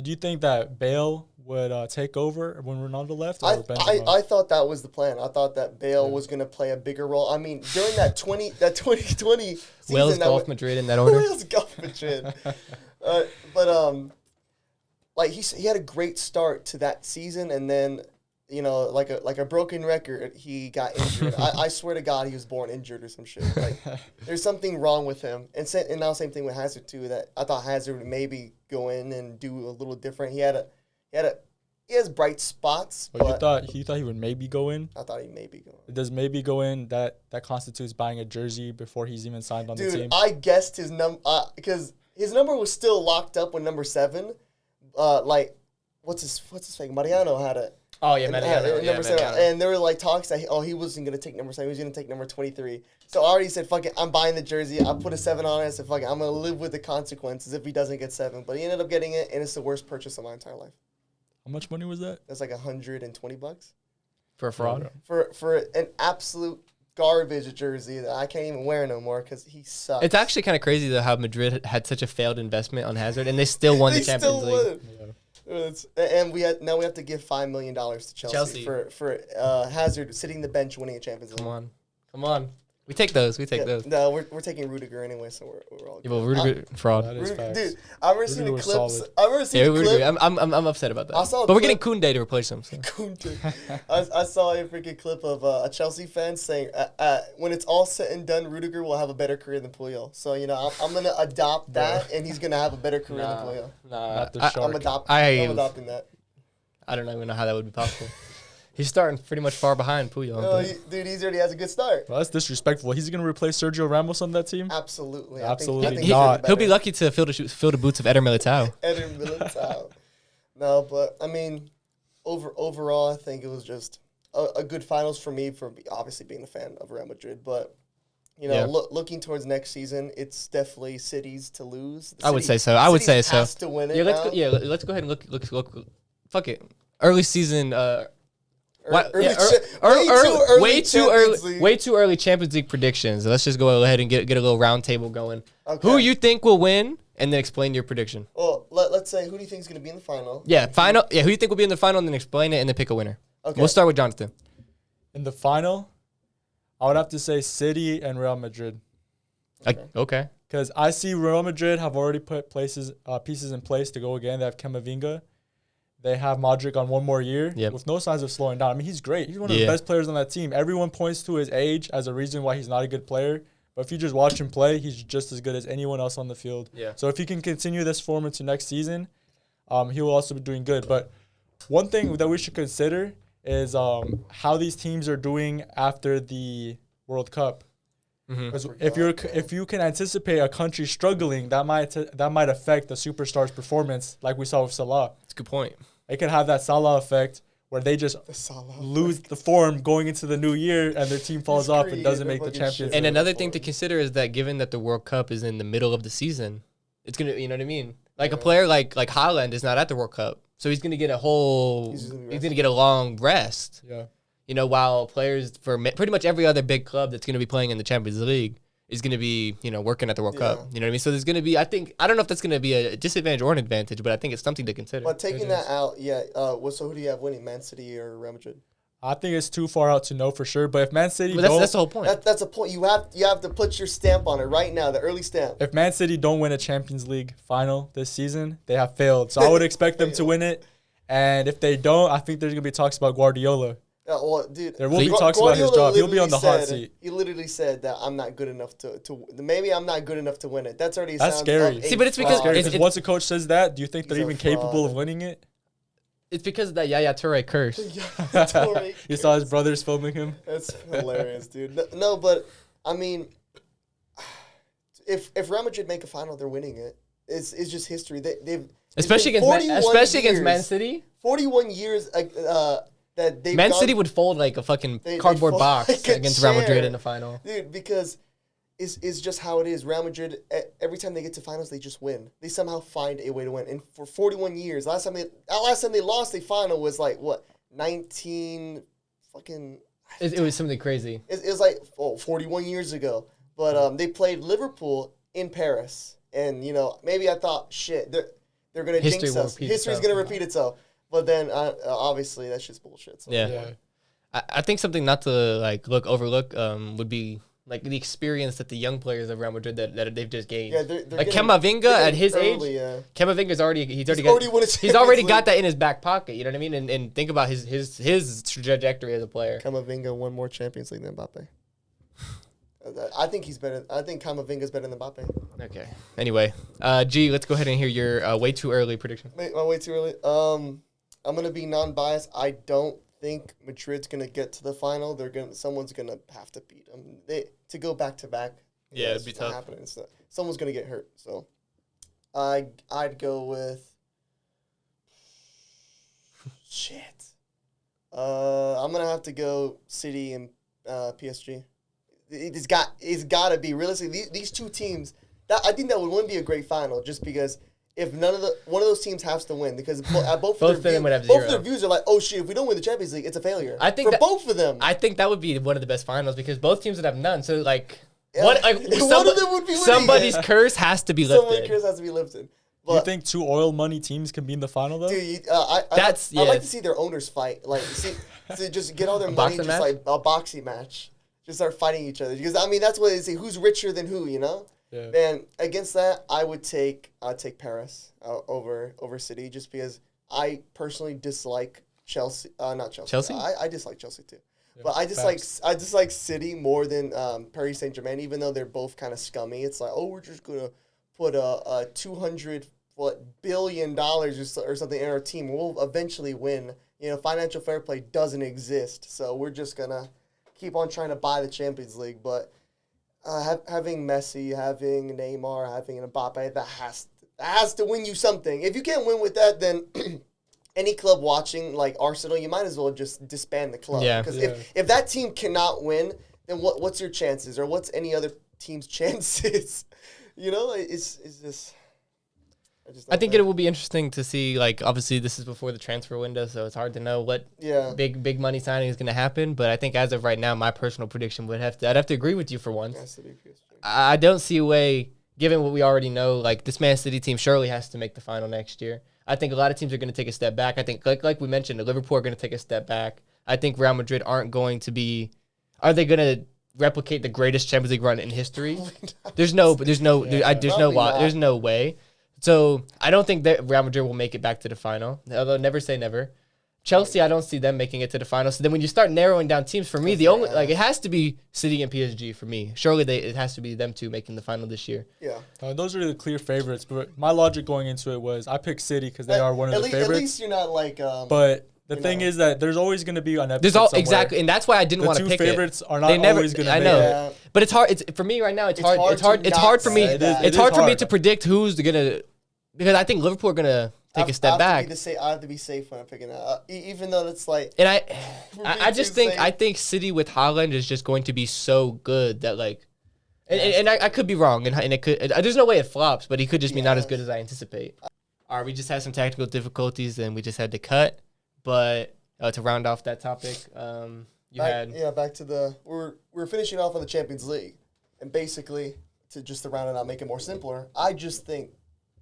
you think that Bale would take over when Ronaldo left, or Benzema? I thought that was the plan. I thought that Bale was going to play a bigger role. I mean, during that 2020 season, Wales, Golf, Madrid in that order. Wales, Golf, Madrid. Like he had a great start to that season, and then like a broken record, he got injured. I swear to God, he was born injured or some shit. Like there's something wrong with him. And now same thing with Hazard too. That I thought Hazard would maybe go in and do a little different. He has bright spots. But you thought he would maybe go in? I thought he maybe go in. Does maybe go in that constitutes buying a jersey before he's even signed on the team? Dude, I guessed his number because his number was still locked up with number 7. Like what's his fake? Mariano had it. Oh yeah, Mariano. Mariano. And there were like talks that he wasn't gonna take number 7. He was gonna take number 23. So I already said, "Fuck it, I'm buying the jersey." I put a 7 on it. I said, "Fuck it, I'm gonna live with the consequences if he doesn't get 7." But he ended up getting it, and it's the worst purchase of my entire life. How much money was that? That's like $120 for a fraud. For an absolute garbage jersey that I can't even wear no more because he sucks. It's actually kind of crazy though how Madrid had such a failed investment on Hazard, and they still won the Champions League. And we have to give $5 million to Chelsea. for Hazard sitting the bench winning a Champions League. Come on. We take those. No, we're taking Rudiger anyway, so we're all good. Yeah, but Rudiger fraud. Dude, I've ever seen the clips. I've ever seen the clip. I'm upset about that. But we're getting Koundé to replace him. So. I saw a freaking clip of a Chelsea fan saying, when it's all said and done, Rudiger will have a better career than Puyol. So, I'm going to adopt that, and he's going to have a better career than Puyol. I'm adopting that. I don't even know how that would be possible. He's starting pretty much far behind Puyol. He already has a good start. Well, that's disrespectful. He's going to replace Sergio Ramos on that team? Absolutely. Absolutely not. He'll be lucky to fill the boots of Eder Militao. Eder Militao. No, but, I mean, overall, I think it was just a good finals for me for obviously being a fan of Real Madrid. But, looking towards next season, it's definitely City's to lose. I would say so. City's has to win it let's go ahead and look. Fuck it. Early season... way too early Champions League predictions. Let's just go ahead and get a little round table going. Okay. Who you think will win, and then explain your prediction. Well, let's say who do you think is going to be in the final? Yeah, final. Yeah, who do you think will be in the final, and then explain it, and then pick a winner. Okay. We'll start with Jonathan. In the final, I would have to say City and Real Madrid. Okay. Because I see Real Madrid have already put pieces in place to go again. They have Camavinga. They have Modric on one more year with no signs of slowing down. I mean, he's great. He's one of the best players on that team. Everyone points to his age as a reason why he's not a good player. But if you just watch him play, he's just as good as anyone else on the field. Yeah. So if he can continue this form into next season, he will also be doing good. But one thing that we should consider is how these teams are doing after the World Cup. Because if you can anticipate a country struggling, that might affect the superstar's performance, like we saw with Salah. That's a good point. It could have that Salah effect where they just lose the form going into the new year and their team falls off and doesn't make the Champions League. And another thing to consider is that given that the World Cup is in the middle of the season, it's gonna, you know what I mean? Like a player like Haaland is not at the World Cup, so he's gonna get a long rest. Yeah. You know, while players for pretty much every other big club that's gonna be playing in the Champions League is going to be, working at the World Cup. You know what I mean? So there's going to be, I don't know if that's going to be a disadvantage or an advantage, but I think it's something to consider. But taking that out, so who do you have winning, Man City or Real Madrid? I think it's too far out to know for sure, but if Man City that's the whole point. That's a point. You have to put your stamp on it right now, the early stamp. If Man City don't win a Champions League final this season, they have failed. So I would expect them to win it. And if they don't, I think there's going to be talks about Guardiola. Well, dude, there will be talks about his job. He'll be on the hot seat. He literally said that I'm not good enough to maybe I'm not good enough to win it. That's already scary. See, but it's because once a coach says that, do you think they're even capable of winning it? It's because of that Yaya Toure curse. You saw his brothers filming him. That's hilarious, dude. No, but I mean, if Real Madrid make a final, they're winning it. It's just history. They've especially against Man City. 41 years. Man City would fold like a fucking cardboard box against Real Madrid in the final. Dude, because it's just how it is. Real Madrid, every time they get to finals, they just win. They somehow find a way to win. And for 41 years, last time they lost a final was like, what, 19 fucking... It was something crazy. It was like 41 years ago. But they played Liverpool in Paris. And, maybe I thought, shit, they're going to jinx us. History's going to repeat itself. But then, obviously, that's just bullshit. So. Yeah. I think something not to overlook would be like the experience that the young players of Real Madrid that they've just gained. Yeah, they're like Camavinga at his age. Camavinga's already got that in his back pocket. You know what I mean? And think about his trajectory as a player. Camavinga won more Champions League than Mbappe. I think he's better. I think Camavinga's better than Mbappe. Okay. Anyway, G, let's go ahead and hear your way too early prediction. Way too early. I'm gonna be non-biased. I don't think Madrid's gonna get to the final. Someone's gonna have to beat them. To go back to back. Yeah, it'd be tough. Happening. Someone's gonna get hurt. So, I'd go with shit. I'm gonna have to go City and PSG. It's got to be realistically these two teams. I think that wouldn't be a great final just because. If one of those teams has to win, because both of their views are like, oh shit, if we don't win the Champions League, it's a failure. I think both of them. I think that would be one of the best finals because both teams would have none. So one of them would be winning. Somebody's curse has to be lifted. Somebody's curse has to be lifted. Do you think two oil money teams can be in the final though? Dude, I'd like to see their owners fight. Like, just get all their money, just like a boxing match. Just start fighting each other because that's what they say. Who's richer than who? Yeah. Then against that, I'd take Paris over City just because I personally dislike Chelsea. Not Chelsea. Chelsea? I dislike Chelsea too, but I dislike City more than Paris Saint-Germain. Even though they're both kind of scummy, it's like, oh, we're just gonna put a $200 billion or something in our team. We'll eventually win. Financial fair play doesn't exist, so we're just gonna keep on trying to buy the Champions League, but. Having Messi, having Neymar, having Mbappe, that has to win you something. If you can't win with that, then any club watching like Arsenal, you might as well just disband the club. Yeah. Because if that team cannot win, then what's your chances, or what's any other team's chances? It's just. I think it will be interesting to see. Like, obviously, this is before the transfer window, so it's hard to know what big money signing is going to happen. But I think as of right now, my personal prediction I'd have to agree with you for once. I don't see a way, given what we already know. Like, this Man City team surely has to make the final next year. I think a lot of teams are going to take a step back. I think, like we mentioned, Liverpool are going to take a step back. I think Real Madrid aren't going to be. Are they going to replicate the greatest Champions League run in history? There's no way. So I don't think that Real Madrid will make it back to the final. Although never say never. Chelsea, I don't see them making it to the final. So then when you start narrowing down teams, for me, the only it has to be City and PSG for me. Surely it has to be them two making the final this year. Yeah. Those are the clear favorites. But my logic going into it was I picked City because they are one of the favorites. At least you're not like. But the thing is that there's always going to be an episode There's somewhere. Exactly, and that's why I didn't want to pick it. The two favorites are not always going to make it. I know, but it's hard. It's for me right now. It's hard for me. It's hard for me to predict who's gonna, because I think Liverpool are gonna take a step back. I have to be safe when I'm picking that, even though it's like. And I just think I think City with Haaland is just going to be so good that like, and I could be wrong, and it could. There's no way it flops, but he could just be not as good as I anticipate. All right, we just had some technical difficulties, and we just had to cut. But to round off that topic, back to we're finishing off on the Champions League, and basically to round it out, make it more simpler. I just think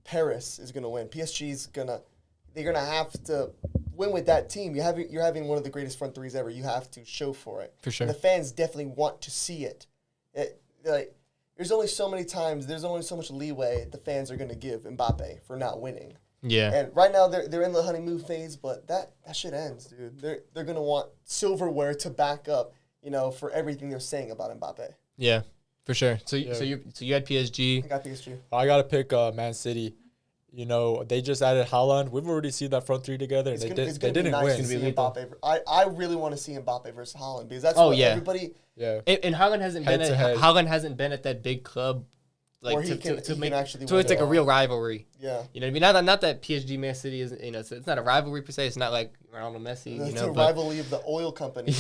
Paris is gonna win. PSG's they're gonna have to win with that team. You're having one of the greatest front threes ever. You have to show for it. For sure. And the fans definitely want to see it. There's only so many times. There's only so much leeway the fans are gonna give Mbappe for not winning. Yeah. And right now they're in the honeymoon phase, but that shit ends, dude. They're gonna want silverware to back up, for everything they're saying about Mbappe. Yeah, for sure. So you had PSG. I got PSG. I gotta pick Man City. They just added Haaland. We've already seen that front three together, and they didn't win. To see Mbappe. I really want to see Mbappe versus Haaland because that's what everybody. Yeah. And Haaland hasn't been at that big club. Like so it's like a real rivalry. Yeah. You know what I mean? Not that PSG Man City isn't, it's not a rivalry per se. It's not like Ronaldo Messi, It's a rivalry of the oil company.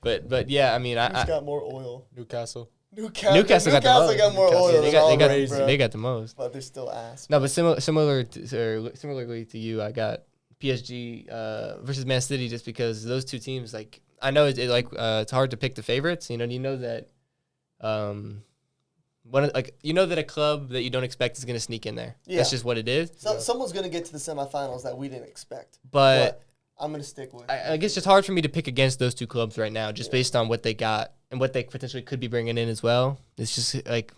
but yeah, I mean, who's got more oil? Newcastle got more oil. They got the most. But they're still ass. No, but similarly to you, I got PSG versus Man City just because those two teams, like, I know it's hard to pick the favorites. You know that that a club that you don't expect is going to sneak in there. Yeah. That's just what it is. So someone's going to get to the semifinals that we didn't expect. But I'm going to stick with. I guess it's hard for me to pick against those two clubs right now, just based on what they got and what they potentially could be bringing in as well. It's just like,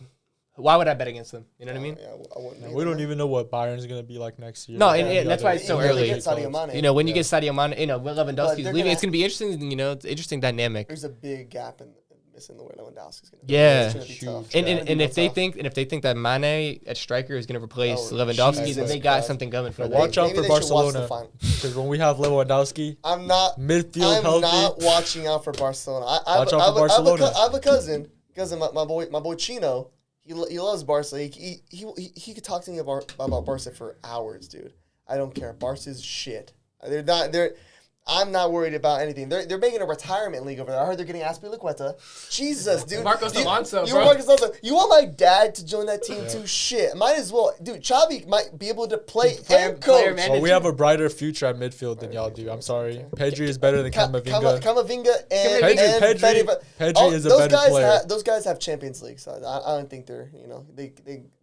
why would I bet against them? You know what I mean? Yeah, we don't even know what Bayern's going to be like next year. No, and that's why it's so early. When you get Sadio Mane, with Lewandowski's leaving, it's going to be interesting. It's an interesting dynamic. There's a big gap in the way Lewandowski's going to be. Yeah. It's going to be tough. And if they think that Mane at striker is going to replace Lewandowski, then they got something coming for them. Watch out for Barcelona, because when we have Lewandowski, I'm not watching out for Barcelona. Watch out for Barcelona. I have a cousin, my boy Chino. He loves Barca. He could talk to me about Barca for hours, dude. I don't care. Barca's shit. I'm not worried about anything. They're making a retirement league over there. I heard they're getting Azpilicueta. Jesus, dude. Marcos Alonso, bro. Marcos Alonso. You want my dad to join that team too? Shit. Might as well. Dude, Xavi might be able to play and coach. Well, we have a brighter future at midfield than y'all do. I'm sorry. Pedri is better than Camavinga. Camavinga and Pedri is a better player. Those guys have Champions League, so I don't think they're,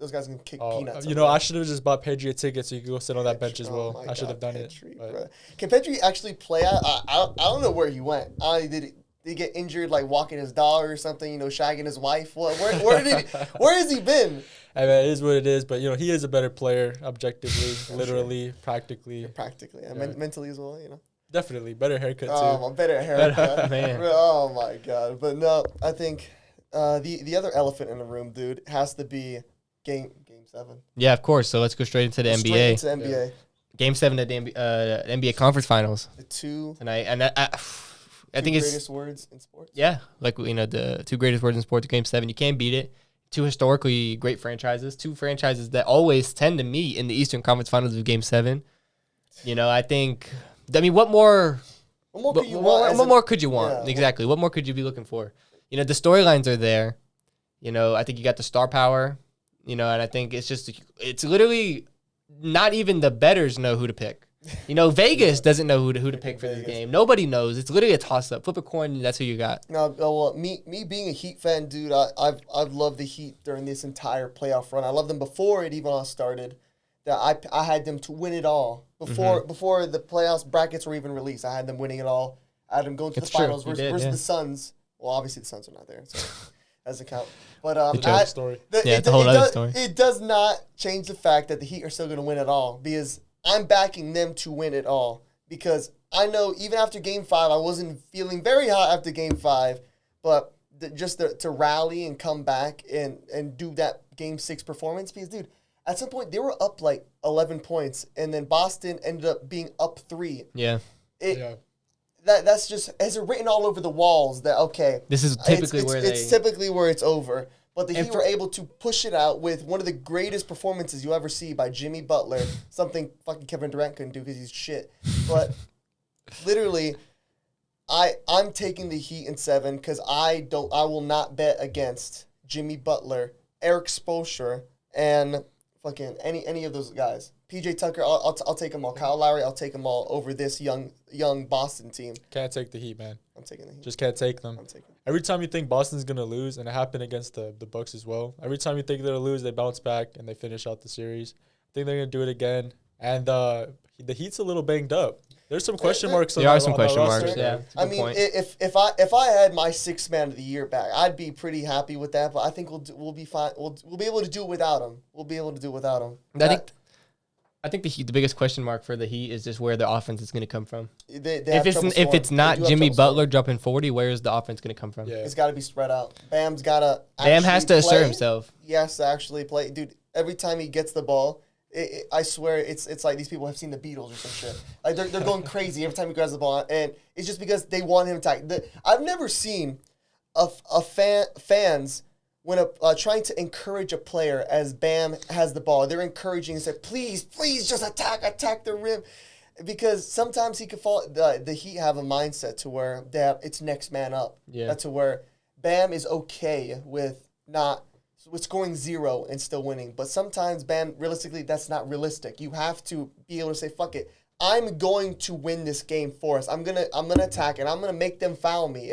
those guys can kick peanuts. I should have just bought Pedri a ticket so you could go sit on that bench as well. I should have done it. Can Pedri actually play? I don't know where he went. Did he get injured, like walking his dog or something? Shagging his wife. Where has he been? I mean, it is what it is. But he is a better player, objectively, literally, practically. And mentally as well. Definitely better haircut too. Oh, better haircut, man. Oh my god. But no, I think the other elephant in the room, dude, has to be Game 7. Yeah, of course. So let's go straight into the NBA. Straight into NBA. Yeah. Game 7 of the NBA Conference Finals. The two tonight, and I think it's greatest words in sports. Yeah, the two greatest words in sports. Game 7, you can't beat it. Two historically great franchises. Two franchises that always tend to meet in the Eastern Conference Finals of Game 7. I think. I mean, what more? What more could you want? Yeah, exactly. What more could you be looking for? The storylines are there. I think you got the star power. And I think it's literally. Not even the bettors know who to pick. Vegas doesn't know who to pick for this game. Nobody knows. It's literally a toss-up. Flip a coin, that's who you got. No, well, me being a Heat fan, dude, I've loved the Heat during this entire playoff run. I loved them before it even all started. that I had them to win it all before the playoffs brackets were even released. I had them winning it all. I had them going to the finals versus the Suns. Well, obviously the Suns are not there, so that doesn't count. But story. It's a whole other story. It does not change the fact that the Heat are still going to win it all because I'm backing them to win it all. Because I know even after Game 5, I wasn't feeling very hot after Game 5, but just to rally and come back and do that Game 6 performance. Because, dude, at some point, they were up like 11 points, and then Boston ended up being up 3. Yeah. That's just, as it written all over the walls that, okay. This is typically it's typically where it's over. But the Heat were able to push it out with one of the greatest performances you'll ever see by Jimmy Butler. Something fucking Kevin Durant couldn't do because he's shit. But literally, I'm taking the Heat in 7 because I will not bet against Jimmy Butler, Eric Spoelstra, and fucking any of those guys. PJ Tucker, I'll take them all. Kyle Lowry, I'll take them all over this young Boston team. Can't take the Heat, man. I'm taking the Heat. Just can't take them. I'm taking them. Every time you think Boston's going to lose, and it happened against the Bucks as well, every time you think they're going to lose, they bounce back and they finish out the series. I think they're going to do it again. And the Heat's a little banged up. There's some question marks. There are some question marks, yeah. I mean, if I had my 6th man of the year back, I'd be pretty happy with that. But I think we'll be fine. We'll be able to do it without him. I think the biggest question mark for the Heat is just where the offense is going to come from. If it's not Jimmy Butler dropping 40, where is the offense going to come from? Yeah. It's got to be spread out. Bam has to assert himself. He has to actually play. Dude, every time he gets the ball, I swear it's like these people have seen the Beatles or some shit. Like they're going crazy every time he grabs the ball, and it's just because they want him to. I've never seen fans when trying to encourage a player as Bam has the ball, they're encouraging and say, please just attack the rim. Because sometimes he could fall. The Heat have a mindset to where it's next man up. Yeah. That's to where Bam is okay with scoring 0 and still winning. But sometimes Bam, realistically, that's not realistic. You have to be able to say, fuck it. I'm going to win this game for us. I'm gonna attack and I'm gonna make them foul me.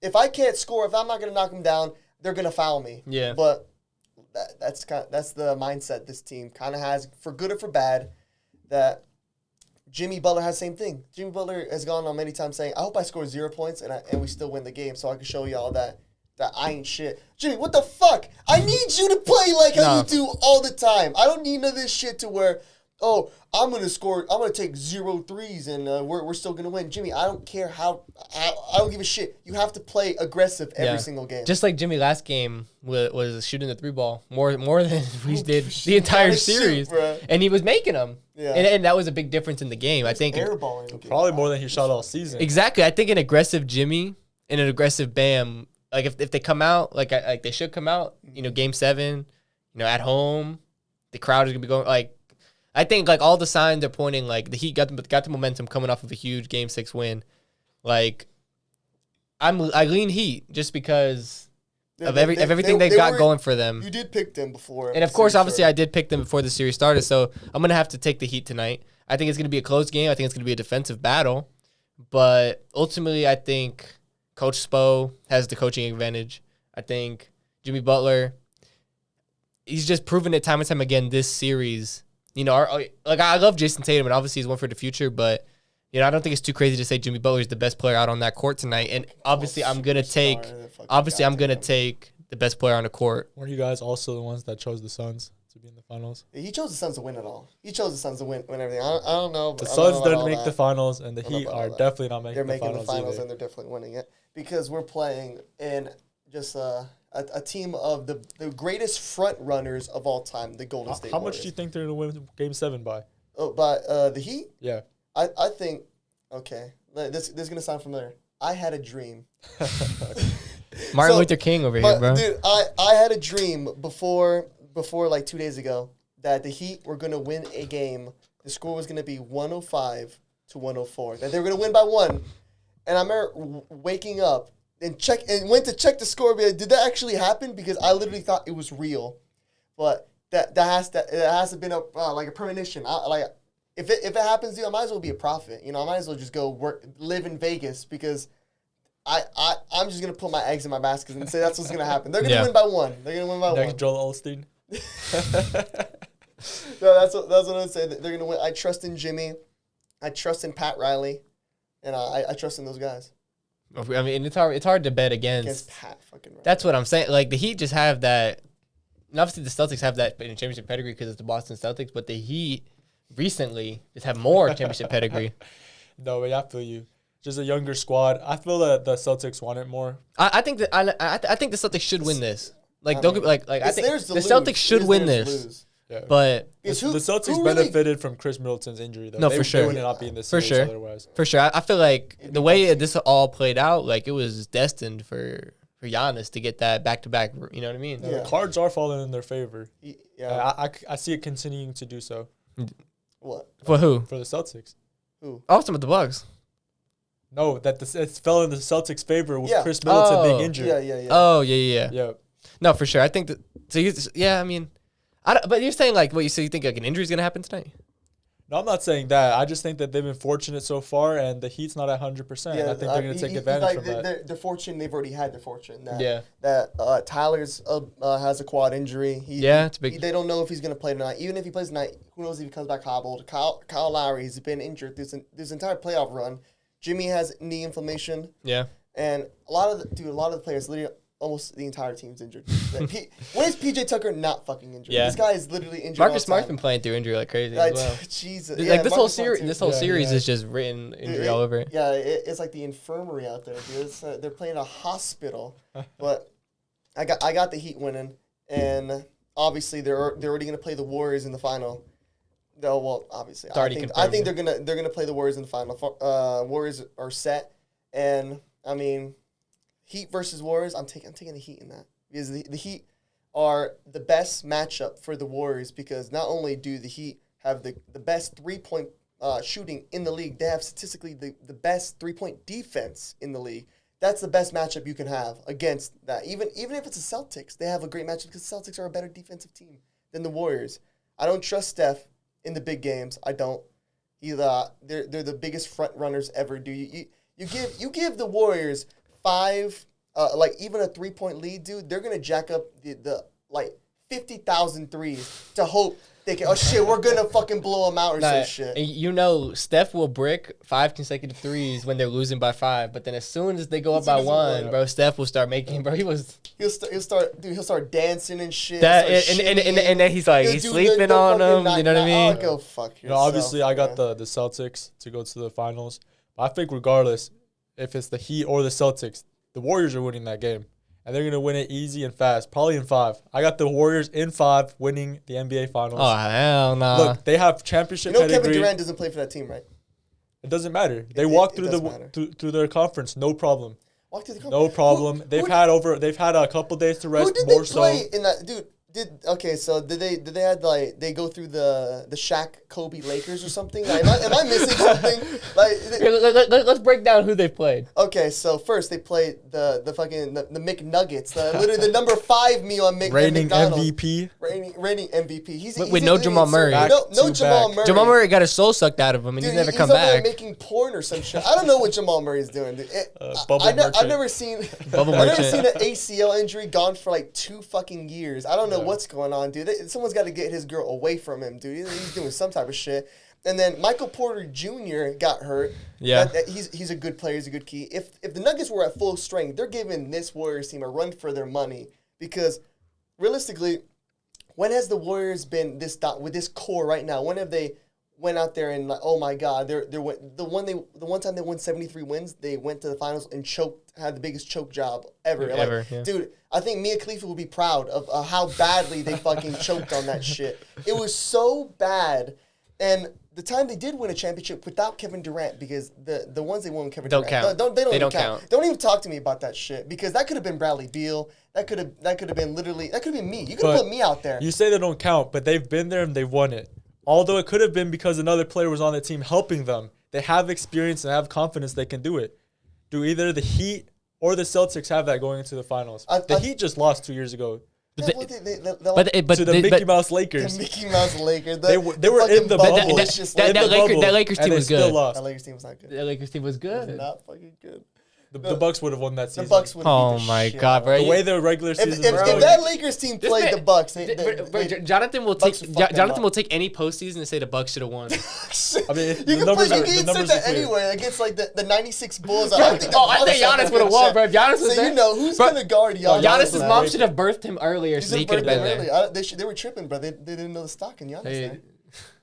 If I can't score, if I'm not gonna knock them down, they're gonna foul me. Yeah. But that's the mindset this team kind of has, for good or for bad. That Jimmy Butler has the same thing. Jimmy Butler has gone on many times saying, "I hope I score 0 points and we still win the game, so I can show y'all that I ain't shit." Jimmy, what the fuck? I need you to play like how you do all the time. I don't need none of this shit to where, oh, I'm gonna take 0 threes and we're still gonna win. Jimmy, I don't care how. I don't give a shit. You have to play aggressive every single game. Just like Jimmy last game was shooting the 3-ball more than we did the entire series, and he was making them. Yeah. And that was a big difference in the game. I think probably more than he shot all season. Exactly. I think an aggressive Jimmy and an aggressive Bam, like if they come out like they should come out, Game 7, at home, the crowd is gonna be going like. I think like all the signs are pointing like the Heat got the momentum coming off of a huge Game 6 win. Like I lean Heat just because of everything they've got going for them. You did pick them before, and of course, obviously, I did pick them before the series started. So I'm gonna have to take the Heat tonight. I think it's gonna be a close game. I think it's gonna be a defensive battle, but ultimately, I think Coach Spo has the coaching advantage. I think Jimmy Butler, he's just proven it time and time again this series. I love Jason Tatum, and obviously he's one for the future, but I don't think it's too crazy to say Jimmy Butler is the best player out on that court tonight. And obviously, I'm gonna take the best player on the court. Weren't you guys also the ones that chose the Suns to be in the finals? He chose the Suns to win it all. He chose the Suns to win everything. I don't know. The Suns didn't make the finals, and the Heat are definitely not making the finals. They're making the finals, and they're definitely winning it because we're playing in just a team of the greatest front runners of all time, the Golden State Warriors. How much do you think they're going to win Game 7 by? Oh, by the Heat? Yeah. I think, okay, this is going to sound familiar. I had a dream. Martin Luther King over here, bro. Dude, I had a dream before like 2 days ago that the Heat were going to win a game. The score was going to be 105-104. That they were going to win by 1. And I remember waking up and went to check the score. Did that actually happen? Because I literally thought it was real, but it has to have been like a premonition. If it happens, dude, I might as well be a prophet. I might as well just go live in Vegas because I'm just gonna put my eggs in my basket and say that's what's gonna happen. They're gonna win by 1. They're gonna win by 1. Next Joel Osteen. No, that's what I would say. They're gonna win. I trust in Jimmy. I trust in Pat Riley, and I trust in those guys. I mean, it's hard to bet against Pat fucking Riley. That's what I'm saying. Like, the Heat just have that. And obviously, the Celtics have that in championship pedigree because it's the Boston Celtics. But the Heat recently just have more championship pedigree. No, I feel you. Just a younger squad. I feel that the Celtics want it more. I think that I think the Celtics should win this. Like, don't get I think theirs to the lose. Celtics should It's win theirs to this. lose. Yeah. But The Who Celtics really- benefited from Chris Middleton's injury, though. No, They for sure. would not be in this For series sure. otherwise. for sure, I feel like the way this all played out, like, it was destined for Giannis to get that back-to-back. You know what I mean? Yeah. The cards are falling in their favor. Yeah. I see it continuing to do so What? For who? for the Celtics. Who? Also with the Bucks. No, that it fell in the Celtics' favor with Yeah. Chris Middleton Oh. being injured. Yeah. Oh yeah. Yeah. No, for sure. I think that. So I mean, but you're saying like what you think like an injury is gonna happen tonight? No, I'm not saying that. I just think that they've been fortunate so far, and the Heat's not at 100%. I think they're going to take advantage from that. They're fortunate. They've already had their fortune. That, Yeah. That Tyler's has a quad injury. It's big. They don't know if he's going to play tonight. Even if he plays tonight, who knows if he comes back hobbled. Kyle Lowry, he's been injured this entire playoff run. Jimmy has knee inflammation. Yeah. And a lot of the players, literally almost the entire team's injured. When is PJ Tucker not fucking injured? Yeah. This guy is literally injured. Marcus all the Smart's time. been playing through injury like crazy as well. Jesus. Like this whole Marcus Smart series, too. this whole Yeah, series yeah. is just written injury all over it. Yeah, it's like the infirmary out there, dude. They're playing a hospital. But I got the Heat winning, and obviously they're already gonna play the Warriors in the final. No, well, obviously It's already I think confirmed. they're gonna play the Warriors in the final. Warriors are set, and I mean, Heat versus Warriors. I'm taking the Heat in that because the Heat are the best matchup for the Warriors because not only do the Heat have the best 3-point shooting in the league, they have statistically the best 3-point defense in the league. That's the best matchup you can have against that. Even if it's the Celtics, they have a great matchup because the Celtics are a better defensive team than the Warriors. I don't trust Steph in the big games. I don't. They're the biggest front runners ever. You give the Warriors 5, like even a 3-point lead, dude. They're gonna jack up the like 50,000 threes to hope they can. Oh shit, we're gonna fucking blow them out or some shit. And you know, Steph will brick 5 consecutive threes when they're losing by 5, but then as soon as they go up by 1, bro, Steph will start making. Bro, he'll start dancing and shit. And then he's like, he's sleeping on them. You know what I mean? Oh, go fuck yourself. You know, obviously, I got the Celtics to go to the finals. But I think regardless, if it's the Heat or the Celtics, the Warriors are winning that game. And they're going to win it easy and fast, probably in 5. I got the Warriors in 5 winning the NBA Finals. Oh, hell nah. Look, they have championship You know pedigree. Kevin Durant doesn't play for that team, right? It doesn't matter. They walk through does matter. through their conference, no problem. Walk to the No problem. They've had a couple days to rest. Who did more they play so. in that, dude? So did they have like they go through the Shaq Kobe Lakers or something? Like, am I missing something? Like Let's break down who they played. okay, so first they played the McNuggets, literally the number 5 meal on Reigning McDonald's. MVP. Reigning MVP. He's With no Jamal Murray. No Jamal Murray. Jamal Murray got his soul sucked out of him, and Dude, he's never he's come over there back. making porn or some shit. I don't know what Jamal Murray's doing. Dude. Bubble I've merchant. never seen Bubble I've never merchant. seen an ACL injury gone for like 2 fucking years. I don't know what's going on, dude. Someone's got to get his girl away from him, dude. He's doing some type of shit. And then Michael Porter Jr. got hurt. Yeah. He's a good player. He's a good key. If the Nuggets were at full strength, they're giving this Warriors team a run for their money because realistically, when has the Warriors been with this core right now? When have they went out there and like, oh my God, the one time they won 73 wins, they went to the finals and had the biggest choke job ever. Yeah. Dude, I think Mia Khalifa would be proud of how badly they fucking choked on that shit. It was so bad. And the time they did win a championship without Kevin Durant, because the ones they won with Kevin Durant count. They don't They even don't count. count. Don't even talk to me about that shit because that could have been Bradley Beal. That could have been literally me. You could have But put me out there. You say they don't count, but they've been there and they've won it. Although it could have been because another player was on the team helping them. They have experience and have confidence they can do it. Do either the Heat or the Celtics have that going into the finals? The Heat just lost 2 years ago But to the Mickey Mouse Lakers. The Mickey Mouse Lakers. They were in the bubble. That Lakers team was good. Still lost. That Lakers team was not good. The Lakers team was It was good. not fucking good. The Bucks would have won that season. The Bucks would have Oh my God, bro! The way the regular season If was going. that Lakers team This played man- the Bucks, Jonathan will Bucks take would fuck them Jonathan up. will take any postseason and say the Bucks should have won. I mean, you the numbers can are insert clear. that anywhere against like the 96 Bulls. I think Giannis would have won, bro. If Giannis was So there, you know who's Bro, gonna guard Giannis? Giannis's man? mom should have birthed him earlier, He's so he in could have been birthday there. early. They were tripping, bro. They didn't know the stock in Giannis. Hey. There.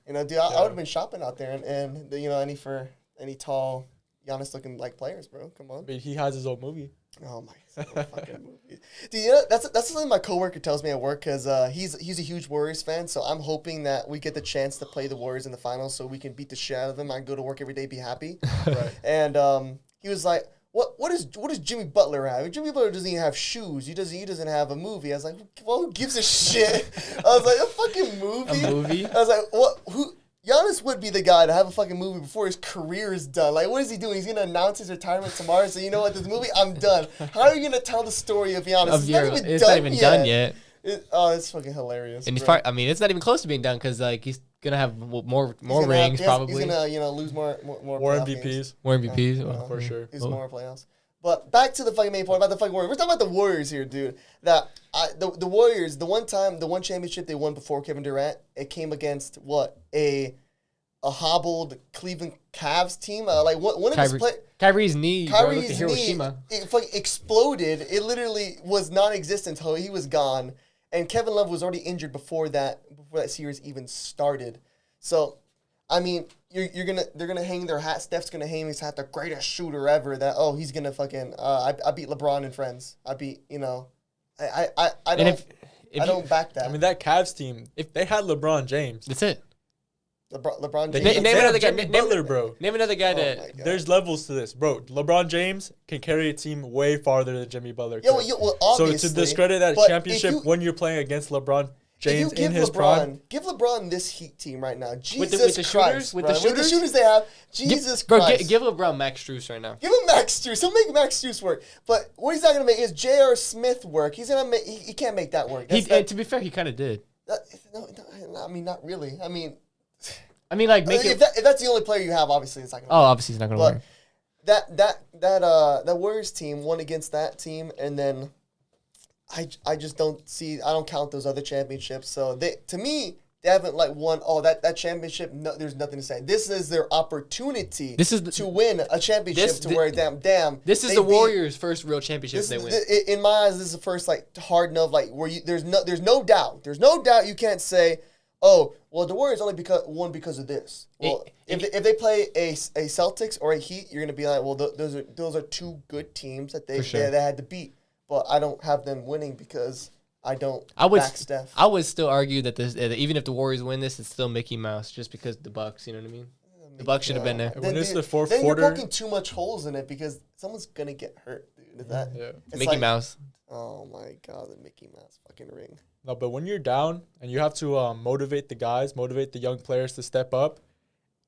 You know, dude, I would have been shopping out there, and you know, any tall Giannis looking like players, bro. Come on. I mean, he has his own movie. Oh my fucking movie. Dude, you know, that's something my coworker tells me at work because he's a huge Warriors fan. So I'm hoping that we get the chance to play the Warriors in the finals so we can beat the shit out of them. I can go to work every day, be happy. Right. And he was like, what does Jimmy Butler have? Jimmy Butler doesn't even have shoes. He doesn't have a movie. I was like, well, who gives a shit? I was like, a fucking movie. A movie? I was like, what? Who? Giannis would be the guy to have a fucking movie before his career is done. Like, what is he doing? He's gonna announce his retirement tomorrow. So you know what? This movie, I'm done. How are you gonna tell the story of Giannis? It's not even done yet. It's fucking hilarious. And he's bro. I mean, it's not even close to being done because like he's gonna have more He's gonna rings have, probably, He's gonna lose more More playoff MVPs. games. more MVPs. Yeah. For sure. He's more playoffs. But back to the fucking main point about the fucking Warriors. We're talking about the Warriors here, dude. The Warriors, the one championship they won before Kevin Durant, it came against what a hobbled Cleveland Cavs team. Like one of his Kyrie's knee, bro, look at Kyrie's knee, Hiroshima. it fucking exploded. It literally was non-existent until he was gone. And Kevin Love was already injured before that series even started. So, I mean, they're gonna hang their hat. Steph's gonna hang his hat, the greatest shooter ever. He's gonna fucking I beat LeBron and friends. I beat I don't back that. I mean, that Cavs team, if they had LeBron James, That's it. LeBron they James. can Name say another guy. Jimmy Butler, bro. Name another guy Oh my that. God. There's levels to this, bro. LeBron James can carry a team way farther than Jimmy Butler Yeah, could. well, So obviously. to discredit that but championship if you- when you're playing against LeBron James if you in give his prime, give LeBron this Heat team right now. Jesus With the Christ, shooters? With the bro. With the shooters? shooters they have. Jesus Bro, Christ. give LeBron Max Strus right now. Give him Max Strus. He'll make Max Strus work. But what he's not gonna make is J.R. Smith work. He's gonna make. He can't make that work. And to be fair, he kind of did. No, I mean, not really. I mean, Like make if it. if that's the only player you have, obviously it's not gonna. Oh, obviously it's not gonna work. But that Warriors team won against that team, and then I just don't see. I don't count those other championships. So to me. They haven't won. Oh, that championship. No, there's nothing to say. This is their opportunity. To win a championship. Damn. This is the Warriors' first real championship they win. In my eyes, this is the first hard enough where there's no doubt. There's no doubt you can't say, oh, well, the Warriors only won because of this. Well, if they play a Celtics or a Heat, you're gonna be like, well, those are two good teams that they had to beat. But I don't have them winning because. I back Steph. I would still argue that even if the Warriors win this, it's still Mickey Mouse just because the Bucks. You know what I mean? The Bucks should have been there. When it's the fourth then quarter, you're poking too much holes in it because someone's gonna get hurt, dude. Is that? Yeah. It's Mickey Mouse. Oh my God, the Mickey Mouse fucking ring. No, but when you're down and you have to motivate the young players to step up.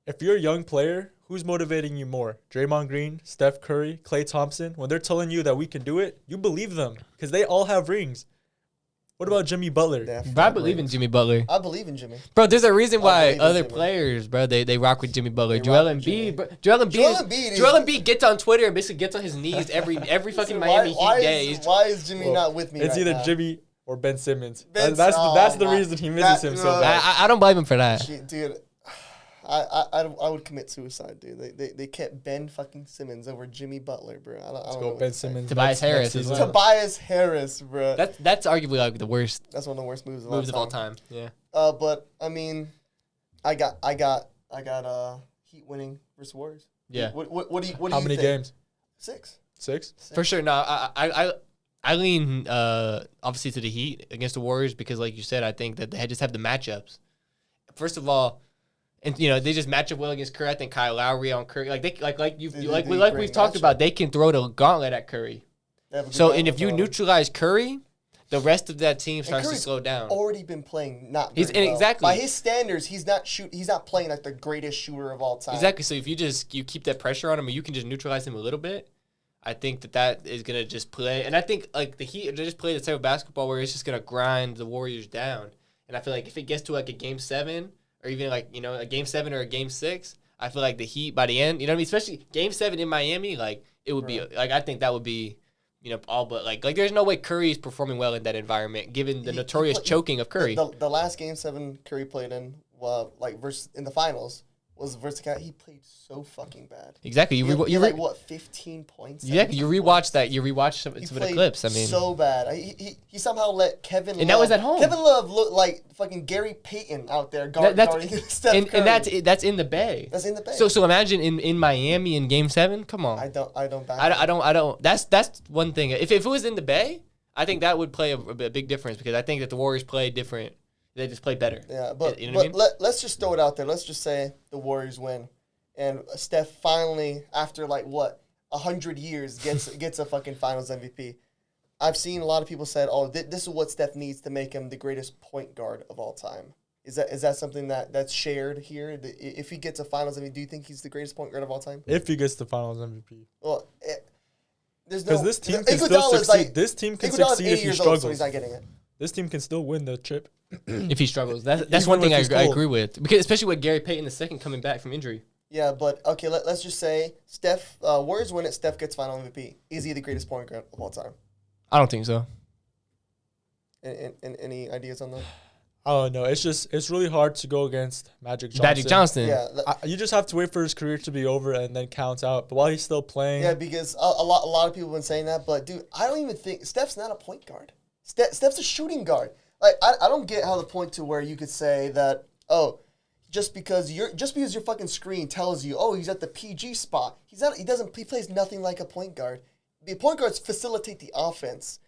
If you're a young player, who's motivating you more? Draymond Green, Steph Curry, Klay Thompson. When they're telling you that we can do it, you believe them because they all have rings. What about Jimmy Butler? Bro, I believe in Jimmy Butler. I believe in Jimmy. Bro, there's a reason why believe in other Jimmy. players, bro, they rock with Jimmy Butler. They Joel rock with Jimmy. Embiid, bro. Joel Embiid gets on Twitter and basically gets on his knees every fucking Miami Heat day. Why is Jimmy not with me? It's right either now? Jimmy or Ben Simmons. Ben- That's the my- reason he misses him so no. bad. I don't blame him for that. Shit, dude. I would commit suicide, dude. They kept Ben fucking Simmons over Jimmy Butler, bro. I Let's don't know go what Ben to say. Simmons. Tobias Harris as well. Tobias Harris, bro. That's arguably like the worst That's one of the worst moves of moves of all all time. Yeah. But I mean, I got Heat winning versus Warriors. Yeah. What do you How many think? games? 6. 6? For sure. No, I lean obviously to the Heat against the Warriors because, like you said, I think that they just have the matchups. First of all, and they just match up well against Curry. I think Kyle Lowry on Curry, we've talked about, they can throw the gauntlet at Curry. So, and if you neutralize Curry, the rest of that team starts to slow down. Already been playing not. He's very well. exactly by his standards. He's not playing like the greatest shooter of all time. Exactly. So if you keep that pressure on him, and you can just neutralize him a little bit. I think that is gonna just play, and I think like the Heat, they just play the type of basketball where it's just gonna grind the Warriors down. And I feel like if it gets to like a game 7, or even like a game 7 or a game 6, I feel like the Heat by the end, you know what I mean? Especially game 7 in Miami, like it would be like I think that would be, all but like there's no way Curry is performing well in that environment given the notorious choking of Curry. The last Game 7 Curry played in, versus in the finals was versus a guy he played so fucking bad. Exactly. You 15 points. Yeah, you rewatch that. You rewatch some of the clips. I mean, so bad. He somehow let Kevin. And that was at home. Kevin Love looked like fucking Gary Payton out there guarding Steph Curry. And that's in the Bay. That's in the Bay. So imagine in Miami in Game 7. Come on. I don't. That's one thing. If it was in the Bay, I think that would play a big difference because I think that the Warriors play different. They just play better. Yeah, but you know what I mean? let's just throw it out there. Let's just say the Warriors win, and Steph finally, after 100 years, gets a fucking Finals MVP. I've seen a lot of people said, "Oh, this is what Steph needs to make him the greatest point guard of all time." Is that something that's shared here? If he gets a Finals MVP, do you think he's the greatest point guard of all time? If he gets the Finals MVP. Well, there's no, because this team can still succeed. This team can succeed if he struggles. So he's not getting it. This team can still win the chip. If he struggles. That's one thing I agree with. Because especially with Gary Payton II coming back from injury. Yeah, but okay, let's just say Steph, Warriors win it, Steph gets final MVP. Is he the greatest point guard of all time? I don't think so. Any ideas on that? I don't know. It's really hard to go against Magic Johnson. Magic Johnson. Yeah, you just have to wait for his career to be over and then count out. But while he's still playing. Yeah, because a lot of people have been saying that, but dude, I don't even think Steph's not a point guard. Steph's a shooting guard. Like I don't get how the point to where you could say that, oh, just because your fucking screen tells you, oh, he's at the PG spot. He plays nothing like a point guard. The point guards facilitate the offense.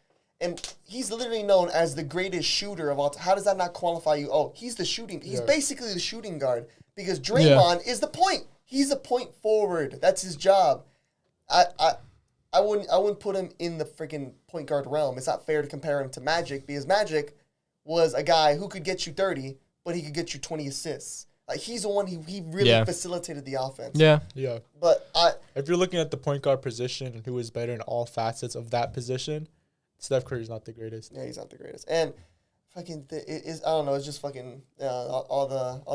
And he's literally known as the greatest shooter of all time. How does that not qualify you? Oh, he's basically the shooting guard because Draymond is the point. He's a point forward. That's his job. I wouldn't put him in the freaking point guard realm. It's not fair to compare him to Magic because Magic was a guy who could get you 30, but he could get you 20 assists. Like he's the one he really facilitated the offense. Yeah. But if you're looking at the point guard position and who is better in all facets of that position, Steph Curry's not the greatest. Yeah, he's not the greatest. And fucking I don't know. It's just fucking all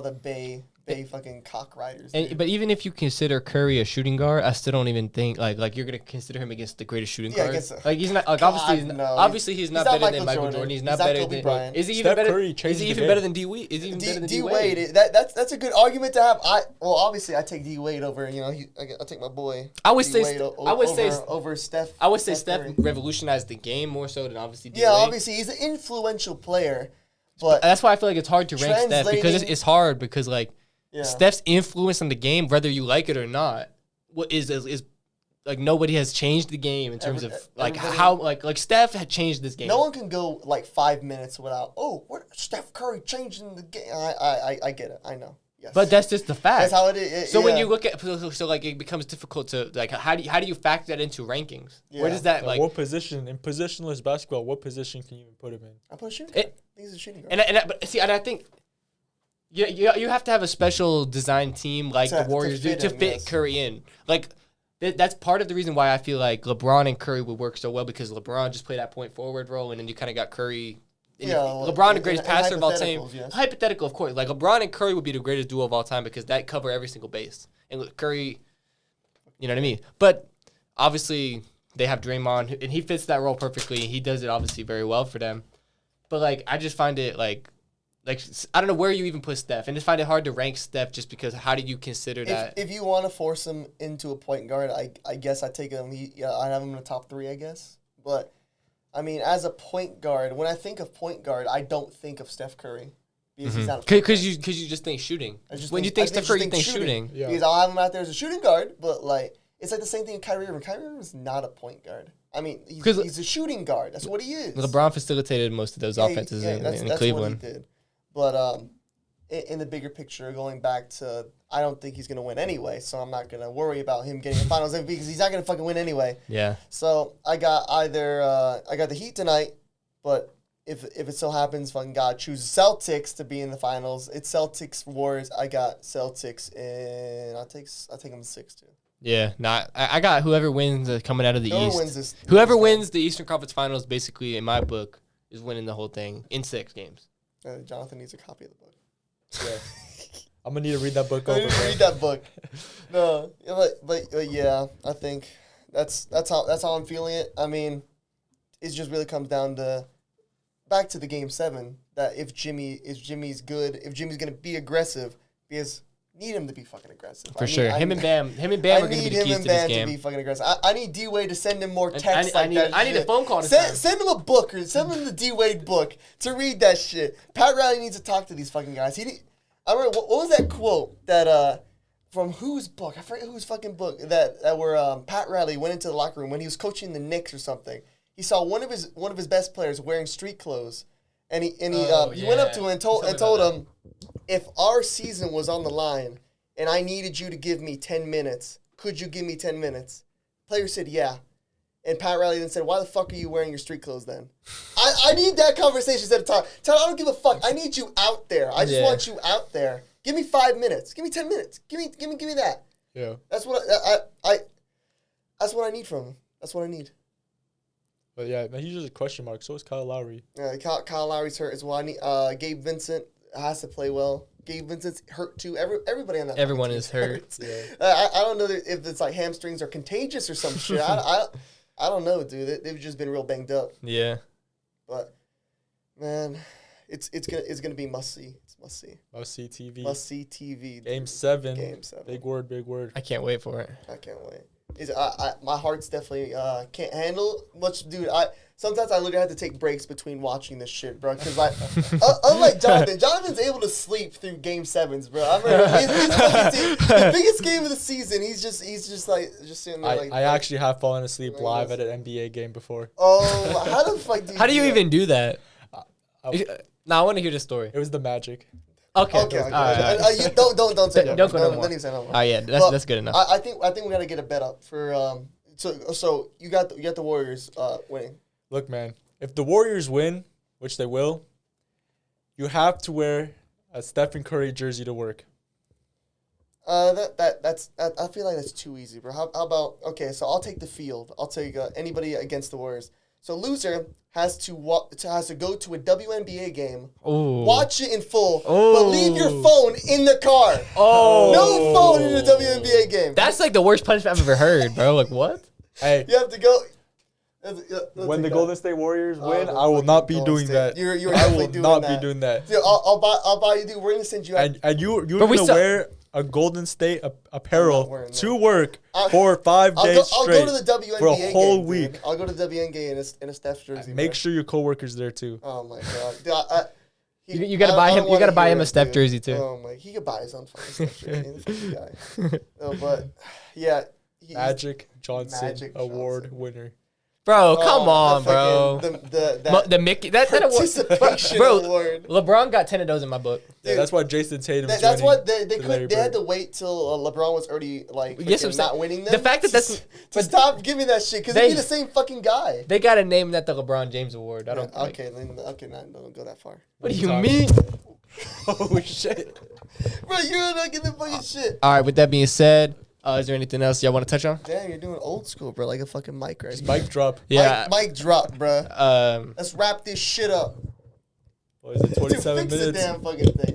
the Bay fucking cock riders. But even if you consider Curry a shooting guard, I still don't even think like you're gonna consider him against the greatest shooting guard. Like he's not obviously he's not better than Michael Jordan. He's not better than Bryant. Is he even better? Is he even better than D Wade? Is he even better than D Wade? That's a good argument to have. Obviously I take D Wade over. I take my boy. I would say over Steph. I would say Steph revolutionized the game more so than obviously D Wade. Yeah, obviously he's an influential player, but that's why I feel like it's hard to rank Steph because it's hard because like. Yeah. Steph's influence on the game, whether you like it or not, is like nobody has changed the game in terms of like how like Steph had changed this game. No one can go like 5 minutes without what Steph Curry changing the game. I get it. I know. Yes. But that's just the fact. That's how it is. So when you look at like it becomes difficult to like how do you factor that into rankings? Yeah. Where does that like what position in positionless basketball? What position can you even put him in? I put shooting guard. He's a shooting guard. And I think. You have to have a special design team like the Warriors do to fit Curry in. Like that's part of the reason why I feel like LeBron and Curry would work so well because LeBron just played that point forward role and then you kind of got Curry. LeBron the greatest passer of all time. Yes. Hypothetical, of course. Like LeBron and Curry would be the greatest duo of all time because that cover every single base. And Curry, you know what I mean? But obviously they have Draymond and he fits that role perfectly. He does it obviously very well for them. But like I just find it like I don't know where you even put Steph, and just find it hard to rank Steph just because how do you consider that? If you want to force him into a point guard, I guess I'd take him. I'd have him in the top 3, I guess. But I mean, as a point guard, when I think of point guard, I don't think of Steph Curry because he's not. Because you just think shooting. When you think Steph Curry, you think shooting. Yeah. Because I'll have him out there as a shooting guard, but like it's like the same thing with Kyrie Irving. Kyrie Irving is not a point guard. I mean, he's a shooting guard. That's what he is. LeBron facilitated most of those offenses in Cleveland. What he did. But in the bigger picture, going back to, I don't think he's going to win anyway, so I'm not going to worry about him getting a Finals MVP because he's not going to fucking win anyway. Yeah. So I got the Heat tonight, but if it so happens, fucking God chooses Celtics to be in the Finals, it's Celtics Warriors. I got Celtics, and I'll take them 6 too. Yeah, I got whoever wins coming out of the East. Whoever wins the Eastern Conference Finals, basically, in my book, is winning the whole thing in 6 games. Jonathan needs a copy of the book. Yeah. I'm going to need to read that book over. Read that book. No, but yeah, I think That's how I'm feeling it. I mean, it just really comes down to back to the game 7. That if Jimmy's good, if Jimmy's gonna be aggressive, because need him to be fucking aggressive. For sure. Him and Bam are going to be the keys to this game. To be fucking aggressive. I need D-Wade to send him more text I need a phone call to send him a book or send him the D-Wade book to read that shit. Pat Riley needs to talk to these fucking guys. I remember, what was that quote that from whose book? I forget whose fucking book that where Pat Riley went into the locker room when he was coaching the Knicks or something. He saw one of his best players wearing street clothes, and he went up to him and told him, if our season was on the line and I needed you to give me 10 minutes, could you give me 10 minutes? Player said, yeah. And Pat Riley then said, why the fuck are you wearing your street clothes then? I need that conversation at a time. Tyler, I don't give a fuck. I need you out there. I just want you out there. Give me 5 minutes. Give me 10 minutes. Give me that. Yeah. That's what that's what I need from him. That's what I need. But yeah, he's just a question mark. So is Kyle Lowry. Kyle Lowry's hurt as well. I need Gabe Vincent has to play well. Gabe Vincent's hurt too. Everybody on that. Everyone is hurt. Yeah. I don't know if it's like hamstrings are contagious or some shit. I don't know, dude. They've just been real banged up. Yeah. But man, it's gonna be must see. It's must see. Must see TV. Must see TV. Dude. Game 7. Game 7. Big word. I can't wait for it. I can't wait. My heart's definitely can't handle much, dude. Sometimes I literally have to take breaks between watching this shit, bro. Because unlike Jonathan's able to sleep through game 7s, bro. I remember his fucking team, the biggest game of the season. He's just sitting there I actually have fallen asleep live at an NBA game before. Oh, how the fuck How do you even do that? I want to hear the story. It was the Magic. Okay. Don't say that. Don't say no more. Don't even say no more. Oh yeah, that's good enough. I think we gotta get a bet up for So you got the Warriors winning. Look, man, if the Warriors win, which they will, you have to wear a Stephen Curry jersey to work. That's I feel like that's too easy, bro. How about so I'll take the field. I'll take anybody against the Warriors. So loser has to go to a WNBA game, watch it in full, but leave your phone in the car. No phone in a WNBA game. That's like the worst punishment I've ever heard, bro. Like what? Hey, you have to go. When the Golden State Warriors win, I will not be doing that. I will not be doing that. Dude, I'll buy you. Dude, we're gonna send you out. And you're gonna wear a Golden State apparel to work for 5 days straight. I'll go to the WNBA for a whole game, week. Dude. I'll go to the WNBA in a Steph jersey. Make sure your coworkers there too. Oh my god, dude, you gotta buy him. You gotta buy him a Steph jersey too. Oh my, he could buy his own fucking Steph jersey. Guy. But yeah, Magic Johnson Award winner. Bro, come on, bro. The Mickey that participation award. LeBron got 10 of those in my book. Yeah, that's why Jason Tatum. That's why they had to wait till LeBron was already not winning them. The fact that stop giving that shit because they'd be the same fucking guy. They gotta name that the LeBron James Award. I don't. Don't go that far. What do you mean? Oh shit, bro, you're not getting the fucking shit. All right. With that being said. Is there anything else y'all want to touch on? Damn, you're doing old school, bro. Like a fucking mic right here. Mic drop. Yeah. Mic drop, bro. Let's wrap this shit up. What is it, 27 fix minutes? the damn fucking thing.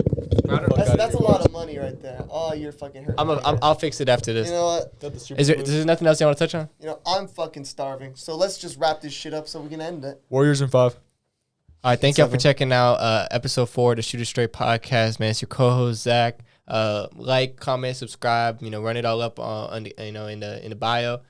That's a lot of money right there. Oh, you're fucking hurting. I'll fix it after this. You know what? Is there nothing else you want to touch on? You know, I'm fucking starving. So let's just wrap this shit up so we can end it. Warriors in 5. All right, thank y'all for checking out episode 4 of the Shoot It Straight podcast, man. It's your co-host Zach. Like, comment, subscribe. Run it all up on the, in the bio.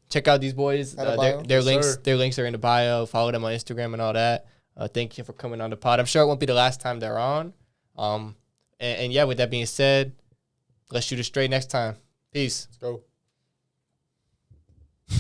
Check out these boys. Their links are in the bio. Follow them on Instagram and all that. Thank you for coming on the pod. I'm sure it won't be the last time they're on. And yeah, with that being said, let's shoot it straight next time. Peace. Let's go.